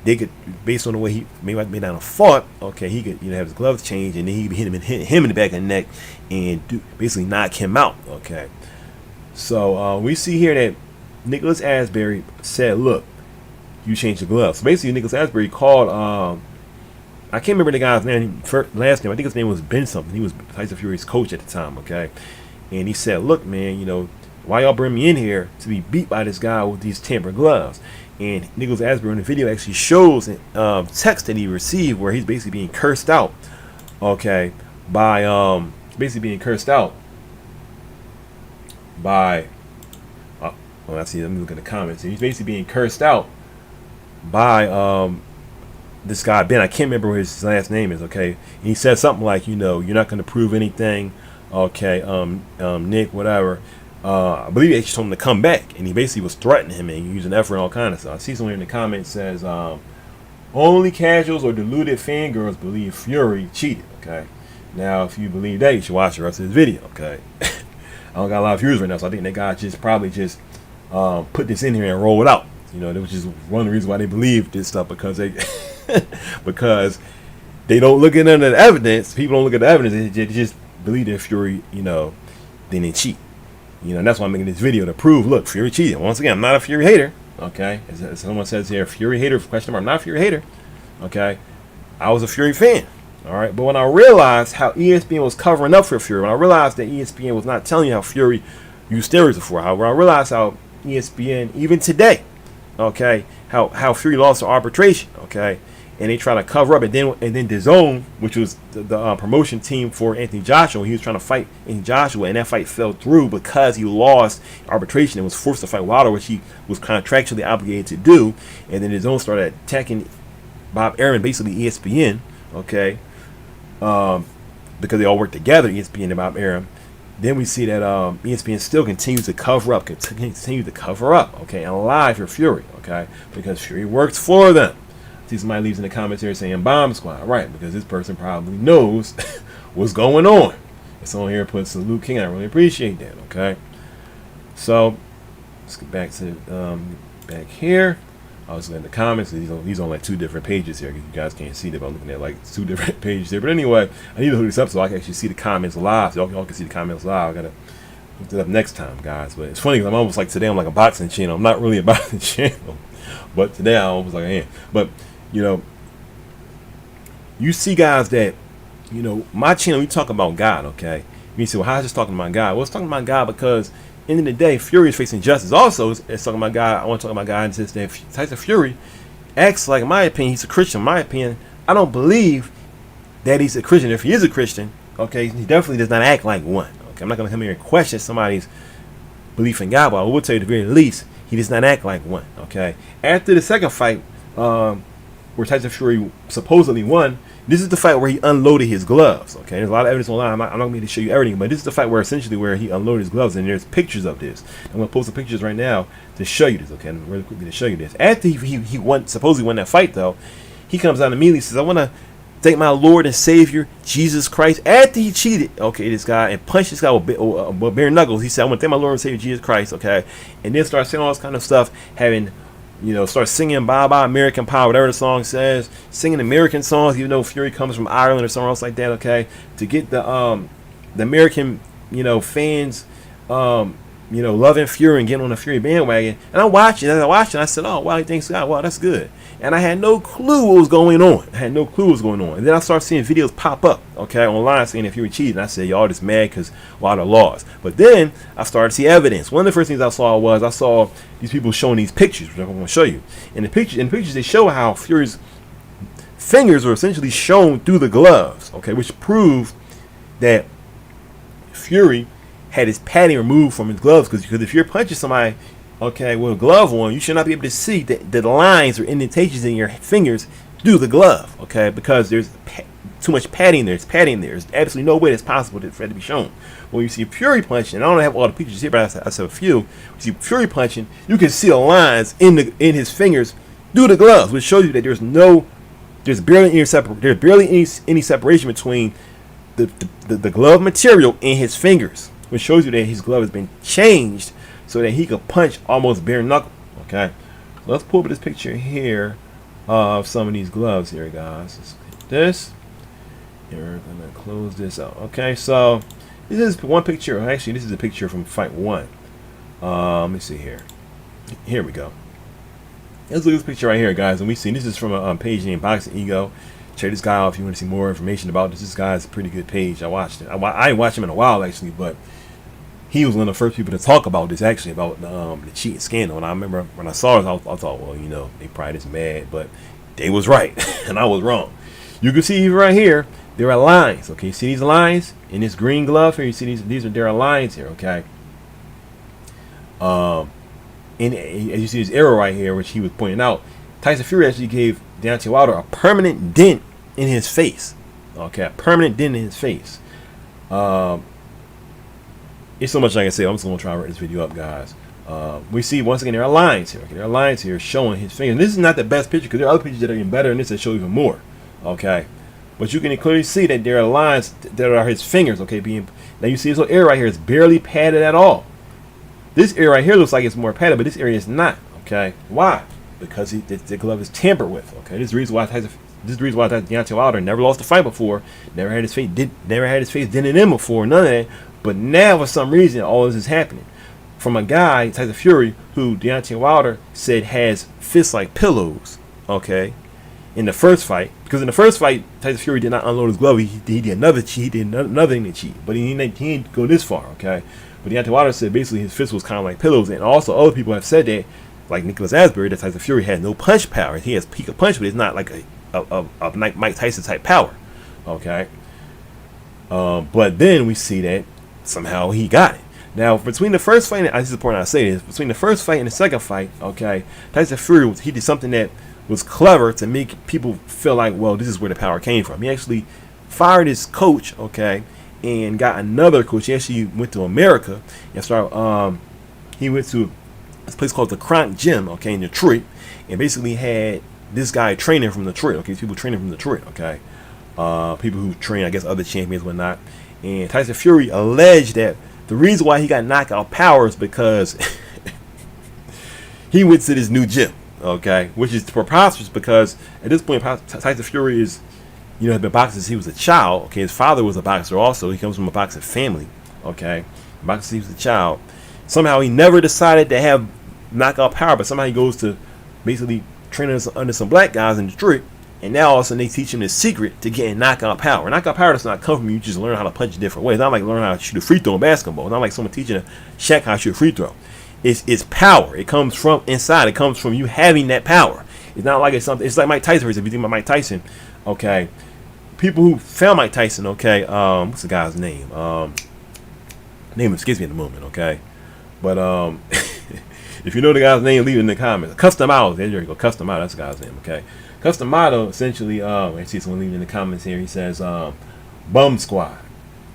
they could, based on the way he may not have fought, okay, he could have his gloves changed and then he could hit him in the back of the neck and basically knock him out, okay. So we see here that Nicholas Asbury said, look, you changed the gloves. So basically Nicholas Asbury called, I can't remember the guy's last name. I think his name was Ben something. He was Tyson Fury's coach at the time, okay. And he said, look, man, why y'all bring me in here to be beat by this guy with these tampered gloves? And Nicholas Asbury in the video actually shows a text that he received where he's basically being cursed out, okay, by basically being cursed out by well, I see, let me look at the comments. He's basically being cursed out by this guy Ben. I can't remember what his last name is, okay. And he said something like, you're not going to prove anything, okay, Nick, whatever. I believe he actually told him to come back, and he basically was threatening him and using effort and all kind of stuff. I see someone in the comments says, only casuals or deluded fangirls believe Fury cheated, okay? Now, if you believe that, you should watch the rest of this video, okay? I don't got a lot of views right now, so I think that guy probably just put this in here and roll it out. That was just one of the reasons why they believe this stuff, because they because they don't look at none of the evidence. People don't look at the evidence. They just believe that Fury, didn't cheat. And that's why I'm making this video to prove, look, Fury cheated. Once again, I'm not a Fury hater, okay? As someone says here, Fury hater, question mark, I'm not a Fury hater, okay? I was a Fury fan, all right? But when I realized how ESPN was covering up for Fury, when I realized that ESPN was not telling you how Fury used steroids before, however, I realized how ESPN, even today, okay, how Fury lost to arbitration, okay? And they try to cover up, and then DAZN, which was the promotion team for Anthony Joshua, he was trying to fight Anthony Joshua, and that fight fell through because he lost arbitration and was forced to fight Wilder, which he was contractually obligated to do. And then DAZN started attacking Bob Arum, basically ESPN, okay, because they all work together, ESPN and Bob Arum. Then we see that ESPN still continues to cover up, okay, and lie for Fury, okay, because Fury works for them. See, somebody leaves in the comments here saying Bomb Squad, right? Because this person probably knows what's going on. And someone here puts Luke King. I really appreciate that. Okay, so let's get back to back here. I was looking at the comments. These on like two different pages here. You guys can't see them. I'm looking at like two different pages here. But anyway, I need to hook this up so I can actually see the comments live. So y'all can see the comments live. I gotta look it up next time, guys. But it's funny because I'm almost like today I'm like a boxing channel. I'm not really a boxing channel, but today I almost like I am. But you see guys that, my channel, we talk about God, okay? You say, well, how's this talking about God? Well, it's talking about God because, end of the day, Fury is facing justice. Also, it's talking about God. I want to talk about God in the sense that Tyson Fury acts like, in my opinion, he's a Christian. In my opinion, I don't believe that he's a Christian. If he is a Christian, okay, he definitely does not act like one. Okay, I'm not going to come here and question somebody's belief in God, but I will tell you, at the very least, he does not act like one, okay? After the second fight, where Tyson Fury supposedly won, this is the fight where he unloaded his gloves. Okay, there's a lot of evidence online. I'm not going to show you everything, but this is the fight where he unloaded his gloves, and there's pictures of this. I'm going to post the pictures right now to show you this. Okay, I'm really quickly to show you this. After he supposedly won that fight, though, he comes out immediately and says, "I want to thank my Lord and Savior Jesus Christ." After he cheated, okay, this guy and punched this guy with bare knuckles, he said, "I want to thank my Lord and Savior Jesus Christ." Okay, and then start saying all this kind of stuff, having. Start singing Bye Bye American Pie, whatever the song says, singing American songs, even though Fury comes from Ireland or somewhere else like that, okay, to get the American, fans, loving Fury and getting on the Fury bandwagon. And I watched it. As I watched it, I said, oh, wow, thanks God. Wow, that's good. And I had no clue what was going on. And then I started seeing videos pop up, online saying that Fury cheated. And I said, y'all just mad because Wilder lost. But then I started to see evidence. One of the first things I saw these people showing these pictures, which I'm going to show you. In the pictures, they show how Fury's fingers were essentially shown through the gloves, which proved that Fury had his padding removed from his gloves, because if you're punching somebody with a glove on, you should not be able to see the lines or indentations in your fingers through the glove, because there's too much padding there. There's absolutely no way that's possible for it to be shown. When you see Fury punching, I don't have all the pictures here, but I saw a few. You see Fury punching, you can see the lines in his fingers through the gloves, which shows you that there's barely any separation between the glove material and his fingers, which shows you that his glove has been changed so that he could punch almost bare knuckle. Let's pull up this picture here of some of these gloves here, guys. Let's hit this. And we're gonna close this out. So this is one picture. Actually, this is a picture from fight 1. Let me see here. Here we go. Let's look at this picture right here, guys. And we see this is from a page named Boxing Ego. Check this guy out if you want to see more information about this. This guy's a pretty good page. I watched it. I ain't watched him in a while, actually, but he was one of the first people to talk about this, actually, about the cheating scandal. And I remember when I saw it, I thought, well, they probably just mad, but they was right, and I was wrong. You can see right here, there are lines. You see these lines in this green glove here? You see there are lines here, And as you see this arrow right here, which he was pointing out, Tyson Fury actually gave Deontay Wilder a permanent dent in his face. A permanent dent in his face. It's so much I can say. I'm just going to try to wrap this video up, guys. We see, once again, there are lines here. There are lines here showing his fingers. And this is not the best picture, because there are other pictures that are even better, and this that show even more. But you can clearly see that there are lines that are his fingers. Now you see this little area right here is barely padded at all. This area right here looks like it's more padded, but this area is not. Why? Because the glove is tampered with. This is the reason why Deontay Wilder never lost a fight before, never had his face dented in before, none of that. But now, for some reason, all this is happening from a guy, Tyson Fury, who Deontay Wilder said has fists like pillows. In the first fight, because in the first fight, Tyson Fury did not unload his glove. He did another cheat. He did another thing to cheat, but he didn't go this far. But Deontay Wilder said basically his fist was kind of like pillows, and also other people have said that, like Nicholas Asbury, that Tyson Fury had no punch power. He could punch, but it's not like a Mike Tyson type power. But then we see that somehow he got it. Now, between the first fight, this is important I say this, between the first fight and the second fight, Tyson Fury, he did something that was clever to make people feel like, well, this is where the power came from. He actually fired his coach, and got another coach. He actually went to America and started. He went to this place called the Kronk Gym, in Detroit, and basically had this guy training from Detroit. People training from Detroit. People who train, I guess, other champions, whatnot. And Tyson Fury alleged that the reason why he got knockout power is because he went to this new gym. Which is preposterous, because at this point Tyson Fury is, has been boxing since he was a child. His father was a boxer also. He comes from a boxing family. Boxing since he was a child. Somehow he never decided to have knockout power, but somehow he goes to basically training under some black guys in Detroit, and now all of a sudden they teach him the secret to getting knockout power. Knockout power does not come from you just learn how to punch a different way. It's not like learning how to shoot a free throw in basketball. It's not like someone teaching a Shaq how to shoot a free throw. It's power. It comes from inside. It comes from you having that power. It's not like it's something. It's like Mike Tyson. If you think about Mike Tyson, people who found Mike Tyson, what's the guy's name? Name escapes me at the moment, but if you know the guy's name, leave it in the comments. Custom Out. There you go. Custom Out. That's the guy's name. Custom Out essentially. I see someone leaving in the comments here. He says, "Bum Squad."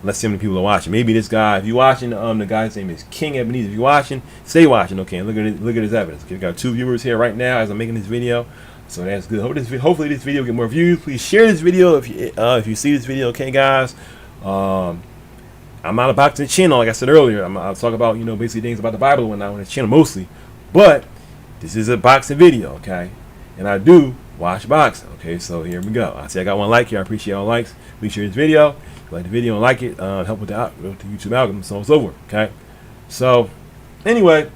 Let's see how many people are watching. Maybe this guy, if you're watching, the guy's name is King Ebenezer. If you're watching, stay watching, Look at his evidence. We got 2 viewers here right now as I'm making this video, so that's good. Hopefully this video will get more views. Please share this video if you see this video, guys. I'm not a boxing channel, like I said earlier. I'll talk about basically things about the Bible and whatnot on this channel mostly, but this is a boxing video, and I do watch boxing. So here we go. I see I got 1 like here. I appreciate all likes. Please share this video. Like the video and like it, help with the YouTube algorithm, so it's over. So Anyway,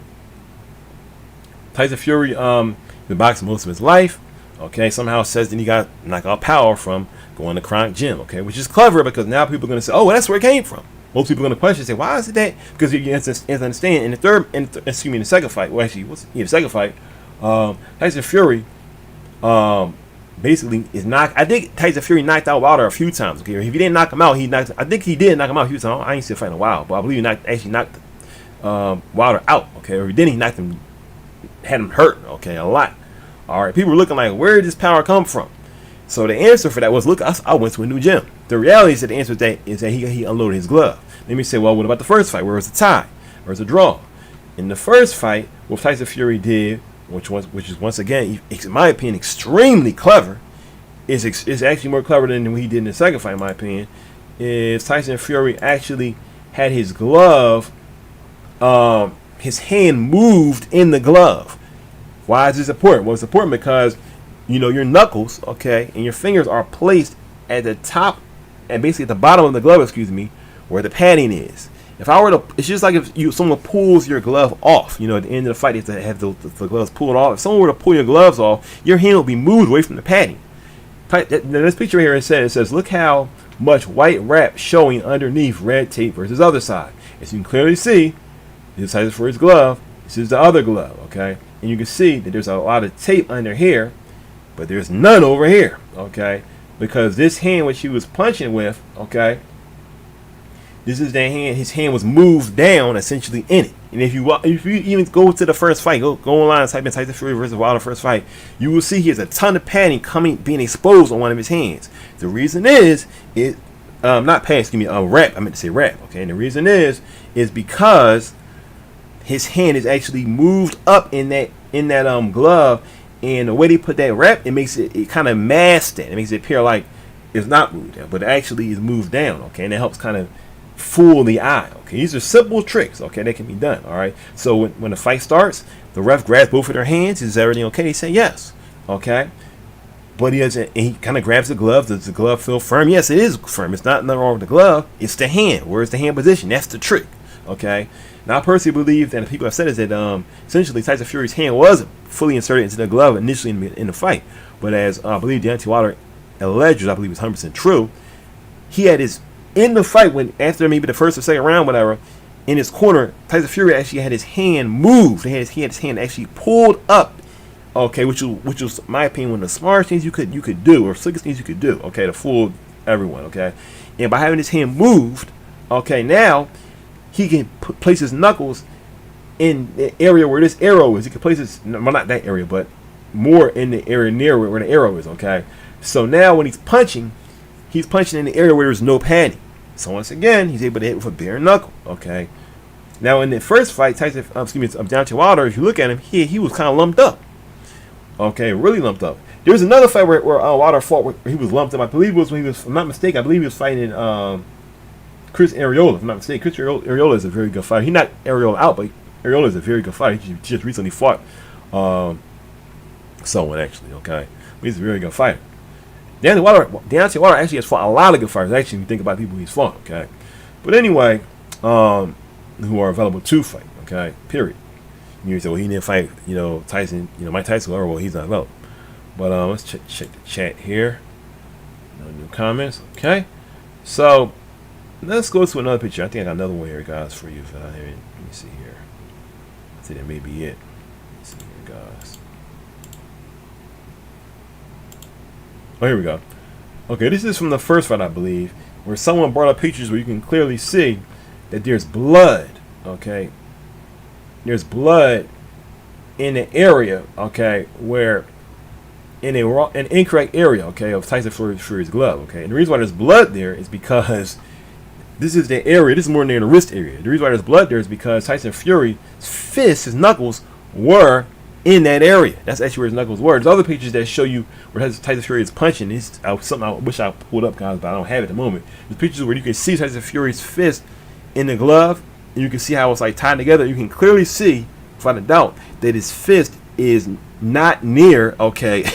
Tyson Fury been boxing most of his life. Okay, somehow says that he got knockout power from going to Chronic Gym. Okay, which is clever because now people are going to say, oh, well, that's where it came from. Most people are going to question, say, why is it that? Because you understand in the second fight, well, actually, the second fight, Tyson Fury, basically is knocked. I think Tyson Fury knocked out Wilder a few times. Okay, if he didn't knock him out, I think he did knock him out a few times. I ain't seen him fight in a while, but I believe he actually knocked Wilder out. Okay, or then he knocked him, had him hurt. Okay, a lot. All right, people were looking like, where did this power come from? So the answer for that was, look, I went to a new gym. The reality is that the answer is that he unloaded his glove. Let me say, well, what about the first fight? Where was the tie? Where was the draw? In the first fight, what Tyson Fury did, which is once again, in my opinion, extremely clever, is actually more clever than what he did in the second fight, in my opinion, is Tyson Fury actually had his glove, his hand moved in the glove. Why is this important? Well, it's important because, your knuckles, okay, and your fingers are placed at the top, and basically at the bottom of the glove, where the padding is. If I were to, it's just like if someone pulls your glove off, at the end of the fight, you have to have the gloves pulled off. If someone were to pull your gloves off, your hand will be moved away from the padding. This picture here, it says, look how much white wrap showing underneath red tape versus other side. As you can clearly see, this is for his glove. This is the other glove, okay? And you can see that there's a lot of tape under here, but there's none over here, okay? Because this hand which he was punching with, okay, this is that hand. His hand was moved down, essentially, in it. And if you even go to the first fight, go online and type in Tyson Fury versus Wilder first fight, you will see he has a ton of padding being exposed on one of his hands. The reason is not pad, excuse me, wrap. I meant to say wrap. Okay, and the reason is because his hand is actually moved up in that glove, and the way they put that wrap, it kind of masks it. It makes it appear like it's not moved down, but it actually is moved down. Okay, and it helps kind of fool the eye. Okay, these are simple tricks. Okay, that can be done. All right. So when the fight starts, the ref grabs both of their hands. Is everything okay? They say yes. Okay. But he kind of grabs the glove. Does the glove feel firm? Yes, it is firm. It's not nothing wrong with the glove. It's the hand. Where's the hand position? That's the trick. Okay. Now I personally believe, and the people have said is that essentially Tyson Fury's hand was fully inserted into the glove initially in the fight. But as I believe Deontay Wilder alleged, I believe it's 100% true. He had his in the fight, when after maybe the first or second round, whatever, in his corner, Tyson Fury actually had his hand moved. He had his hand actually pulled up. Okay, which was, in my opinion, one of the smartest things you could do, or slickest things you could do. Okay, to fool everyone. Okay, and by having his hand moved, okay, now he can place his knuckles in the area where this arrow is. He can place his, well, not that area, but more in the area near where the arrow is. Okay, so now when he's punching in the area where there's no padding. So once again, he's able to hit with a bare knuckle. Okay. Now in the first fight, Deontay Wilder, if you look at him, he was kind of lumped up. Okay, really lumped up. There was another fight where Wilder fought where he was lumped up. I believe it was when he was, if I'm not mistaken, I believe he was fighting Chris Arreola. If I'm not mistaken, Chris Arreola is a very good fighter. He knocked Arreola out, but Arreola is a very good fighter. He just recently fought someone actually. Okay, but he's a very good fighter. Deontay Wilder actually has fought a lot of good fighters. Actually, when you think about people he's fought, okay. But anyway, who are available to fight, okay. Period. You say, well, he didn't fight, Tyson, Mike Tyson, or well, he's not available. But let's check the chat here. No new comments, okay. So let's go to another picture. I think I got another one here, guys, for you. Let me see here. I think that may be it. Let's see here, guys. Oh, here we go. Okay, this is from the first fight, I believe, where someone brought up pictures where you can clearly see that there's blood, okay? There's blood in the area, okay, where in an incorrect area, okay, of Tyson Fury's glove, okay? And the reason why there's blood there is because this is the area, this is more near the wrist area. The reason why there's blood there is because Tyson Fury's fists, his knuckles, were in that area. That's actually where his knuckles were. There's other pictures that show you where Tyson Fury is punching. It's something I wish I pulled up, guys, but I don't have it at the moment. There's pictures where you can see Tyson Fury's fist in the glove, and you can see how it's like tied together. You can clearly see, without a doubt, that his fist is not near, okay,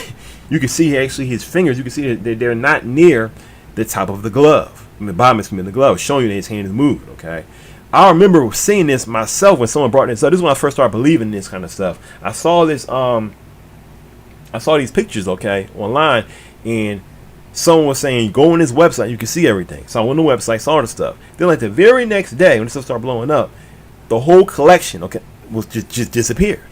you can see actually his fingers, you can see that they're not near the top of the glove. I mean, the bottom of the glove, showing you that his hand is moved, okay. I remember seeing this myself when someone brought this up. This is when I first started believing this kind of stuff. I saw this. I saw these pictures, okay, online, and someone was saying, go on this website, you can see everything. So I went on the website, saw the stuff. Then like the very next day, when the stuff started blowing up, the whole collection, okay, was just disappeared.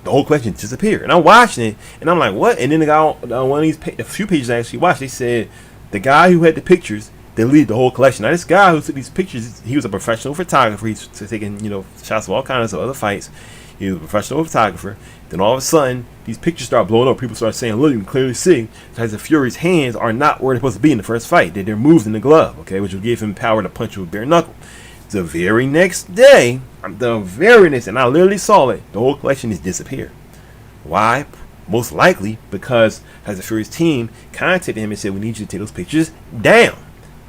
The whole collection disappeared. And I'm watching it, and I'm like, what? And then the guy on one of these, a few pages I actually watched, they said the guy who had the pictures deleted the whole collection. Now this guy who took these pictures, he was a professional photographer. He's taking, shots of all kinds of other fights. He was a professional photographer. Then all of a sudden, these pictures start blowing up. People start saying, look, you can clearly see Tyson Fury's hands are not where they're supposed to be in the first fight. They're moved in the glove, okay, which will give him power to punch with bare knuckle. The very next day, and I literally saw it, the whole collection has disappeared. Why? Most likely because Tyson Fury's team contacted him and said, we need you to take those pictures down.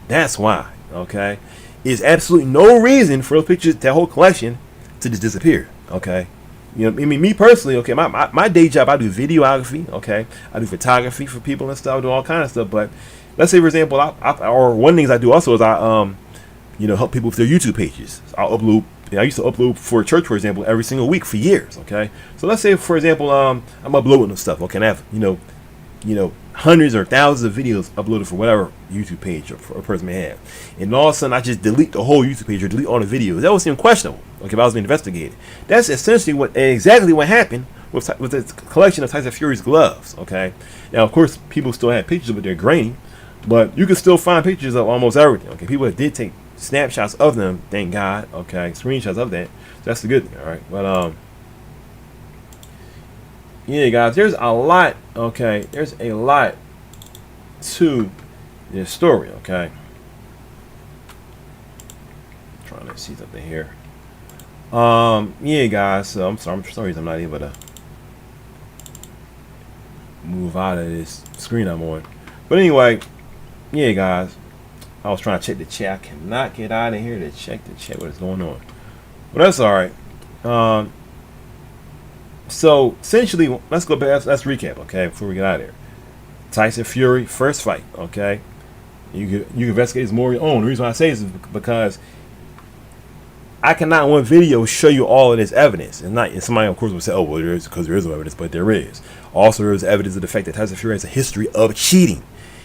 That's why, okay? There's absolutely no reason for those pictures, that whole collection, to just disappear, okay? I mean, me personally, okay, my day job, I do videography, okay? I do photography for people and stuff, I do all kinds of stuff, but let's say, for example, or one of the things I do also is I, help people with their YouTube pages. I'll upload, I used to upload for a church, for example, every single week for years, okay? So let's say, for example, I'm uploading stuff, okay, and I have, hundreds or thousands of videos uploaded for whatever YouTube page or a person may have. And all of a sudden, I just delete the whole YouTube page or delete all the videos. That was even questionable, okay, if I was being investigated. That's essentially exactly what happened with the collection of Tyson Fury's gloves, okay? Now, of course, people still have pictures, but they're grainy. But you can still find pictures of almost everything, okay? People did take snapshots of them, thank God, okay? Screenshots of that. So that's the good thing, all right? But, yeah, guys, there's a lot, okay? There's a lot to this story, okay? I'm trying to see something here. Yeah, guys, so I'm sorry, for some reason I'm not able to move out of this screen I'm on. But anyway, yeah, guys, I was trying to check the chat. I cannot get out of here to check the chat, what is going on. But that's all right. So essentially, let's go back. Let's recap, okay, before we get out of here. Tyson Fury, first fight, okay. You can investigate this more on your own. The reason why I say this is because I cannot in one video show you all of this evidence. And somebody, of course, will say, oh, well, there is, because there is no evidence, but there is. Also, there is evidence of the fact that Tyson Fury has a history of cheating.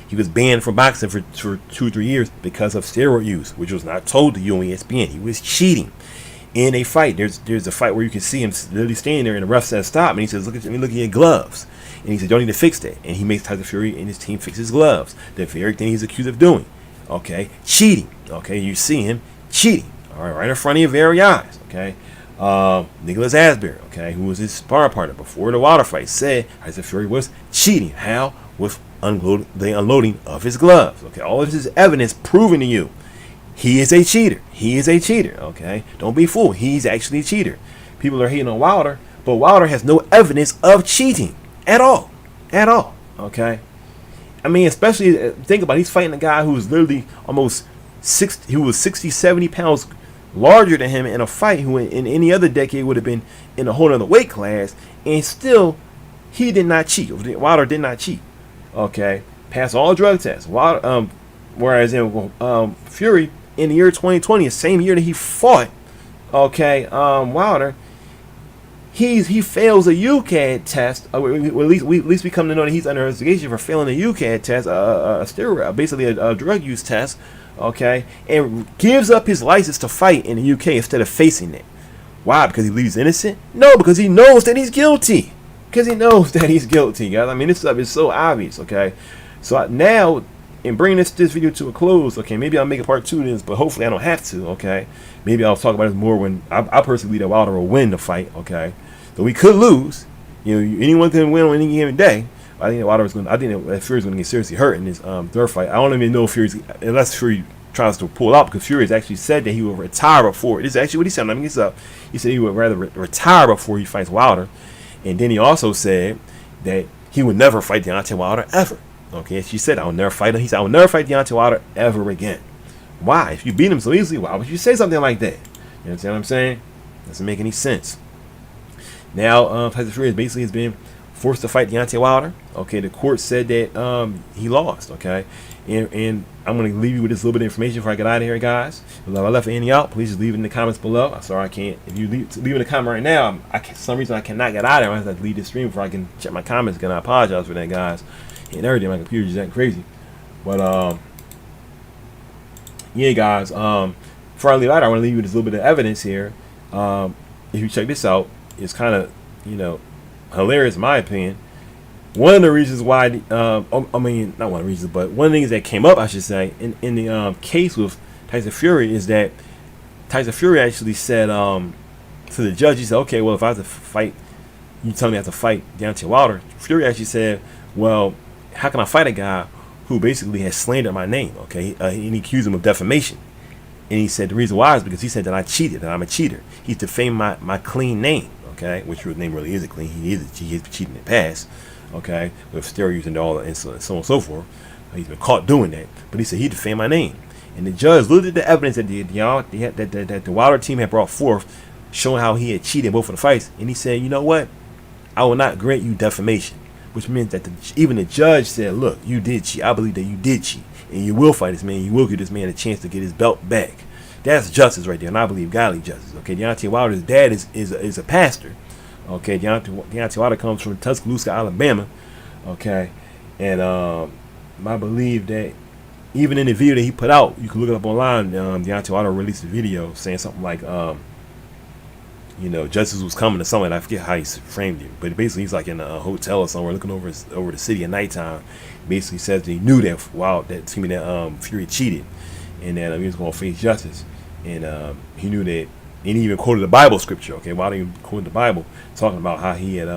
He was banned from boxing for 2 or 3 years because of steroid use, which was not told to you on ESPN. He was cheating. In a fight, there's a fight where you can see him literally standing there, and the ref says stop, and he says, look at your gloves, and he said, don't need to fix that, and he makes Tyson Fury and his team fix his gloves. The very thing he's accused of doing, okay, cheating, okay, you see him cheating, all right in front of your very eyes, okay. Nicholas Asbury, okay, who was his sparring partner before the Wilder fight, said Tyson Fury was cheating. How? With the unloading of his gloves, okay. All of this is evidence proving to you he is a cheater. He is a cheater, okay? Don't be fooled. He's actually a cheater. People are hating on Wilder, but Wilder has no evidence of cheating at all. At all, okay? I mean, especially, think about it, he's fighting a guy who's literally almost 60, 70 pounds larger than him in a fight who in any other decade would have been in a whole other weight class, and still, he did not cheat. Wilder did not cheat, okay? Passed all drug tests. Wilder, whereas in Fury, in the year 2020, the same year that he fought, okay, Wilder, he fails a UCAD test. At least we come to know that he's under investigation for failing a UCAD test, a steroid, basically a drug use test, okay, and gives up his license to fight in the UK instead of facing it. Why? Because he believes innocent? No, because he knows that he's guilty. Because he knows that he's guilty, guys. I mean, this stuff is so obvious, okay. So now, in bringing this video to a close, okay, maybe I'll make a part 2 of this, but hopefully I don't have to, okay. Maybe I'll talk about this more when I personally believe that Wilder will win the fight, okay. So we could lose. Anyone can win on any given day. I think that Wilder is going. I think that Fury's going to get seriously hurt in this third fight. I don't even know if unless Fury tries to pull out, because Fury has actually said that he will retire before. This is actually what he said. Let me get this up. He said he would rather retire before he fights Wilder, and then he also said that he would never fight Deontay Wilder ever. Okay, she said, I will never fight him. He said, I will never fight Deontay Wilder ever again. Why? If you beat him so easily, why would you say something like that? You understand what I'm saying? Doesn't make any sense. Now, Tyson Fury basically has been forced to fight Deontay Wilder. Okay, the court said that he lost. Okay, and I'm going to leave you with this little bit of information before I get out of here, guys. If I left any out, please just leave it in the comments below. I'm sorry I can't. If you leave in the comment right now, for some reason I cannot get out of there. I have to leave this stream before I can check my comments again. I apologize for that, guys. And everything, my computer's just that crazy. But yeah, guys. Before I leave out, I want to leave you with this little bit of evidence here. If you check this out, it's kind of, hilarious in my opinion. One of the reasons why, I mean, not one of the reasons, but one of the things that came up, I should say, in the case with Tyson Fury is that Tyson Fury actually said to the judge, he said, okay, well, if I have to fight, you tell me I have to fight Deontay Wilder. Fury actually said, well, how can I fight a guy who basically has slandered my name, okay? And he accused him of defamation. And he said the reason why is because he said that I cheated, that I'm a cheater. He's defamed my clean name, okay? Which his name really isn't clean. He is cheating in the past, okay? With steroids and all that and so on and so forth. He's been caught doing that. But he said he defamed my name. And the judge looked at the evidence that the Wilder team had brought forth, showing how he had cheated in both of the fights. And he said, you know what? I will not grant you defamation. Which means that even the judge said, look, you did cheat. I believe that you did cheat. And you will fight this man. You will give this man a chance to get his belt back. That's justice right there. And I believe godly justice. Okay, Deontay Wilder's dad is a pastor. Okay, Deontay Wilder comes from Tuscaloosa, Alabama. Okay, and I believe that even in the video that he put out, you can look it up online. Deontay Wilder released a video saying something like, justice was coming or something. I forget how he framed it, but basically he's like in a hotel or somewhere looking over the city at nighttime. Basically says that he knew that Fury cheated, and that he was going to face justice, and he knew that. And he even quoted the Bible scripture. Okay, Wilder even quoted the Bible talking about how he had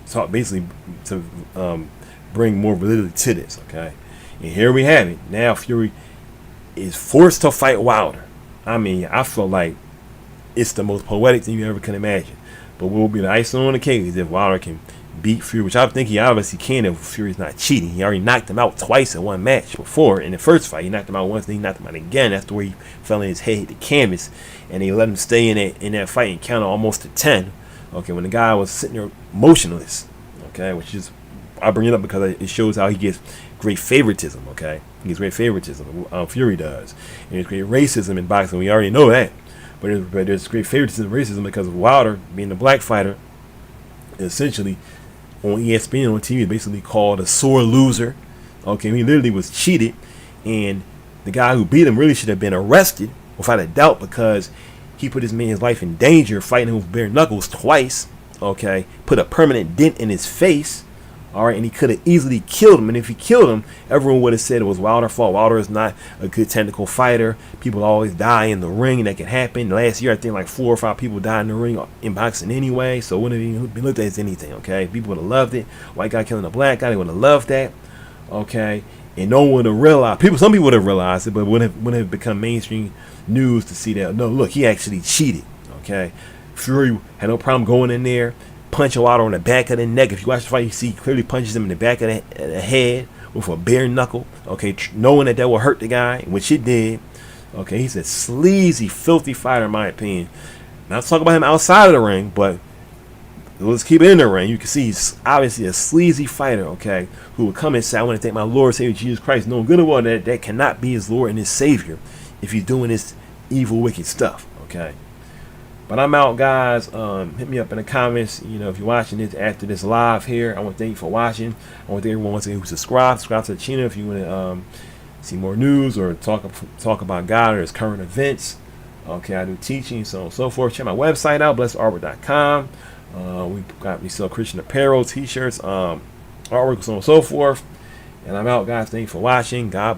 taught basically to bring more validity to this. Okay, and here we have it. Now Fury is forced to fight Wilder. I mean, I feel like it's the most poetic thing you ever can imagine. But what will be the icing on the cake is if Wilder can beat Fury, which I think he obviously can if Fury's not cheating. He already knocked him out twice in one match before. In the first fight, he knocked him out once, then he knocked him out again. That's the way he fell in his head, hit the canvas, and they let him stay in that fight and count almost to 10. Okay, when the guy was sitting there motionless. Okay, which is, I bring it up because it shows how he gets great favoritism. Okay, he gets great favoritism. Fury does, and there's great racism in boxing. We already know that. But there's great favoritism and racism because of Wilder being the black fighter, essentially on ESPN on TV, basically called a sore loser. Okay, he literally was cheated, and the guy who beat him really should have been arrested without a doubt because he put his man's life in danger fighting him with bare knuckles twice. Okay, put a permanent dent in his face. All right, and he could have easily killed him. And if he killed him, everyone would have said it was Wilder's fault. Wilder is not a good technical fighter. People always die in the ring, and that can happen. Last year, I think like 4 or 5 people died in the ring in boxing anyway, so it wouldn't have even been looked at as anything. Okay, people would have loved it. White guy killing a black guy, they would have loved that. Okay, and no one would have realized. Some people would have realized it, but wouldn't have become mainstream news to see that. No, look, he actually cheated. Okay, Fury had no problem going in there, punching Wilder on the back of the neck. If you watch the fight, you see he clearly punches him in the back of the head with a bare knuckle. Okay, knowing that will hurt the guy, which it did. Okay, he's a sleazy, filthy fighter, in my opinion. Not talking about him outside of the ring, but let's keep it in the ring. You can see he's obviously a sleazy fighter, okay, who would come and say, I want to thank my Lord, Savior, Jesus Christ, knowing good and well that cannot be his Lord and his Savior if he's doing this evil, wicked stuff, okay? But I'm out, guys. Hit me up in the comments. If you're watching this after this live here, I want to thank you for watching. I want to thank everyone once again who subscribe to the channel if you want to see more news or talk about God or his current events. Okay, I do teaching, so on and so forth. Check my website out, blessedarbor.com. We sell Christian apparel, t-shirts, artwork, so on and so forth. And I'm out, guys. Thank you for watching. God bless.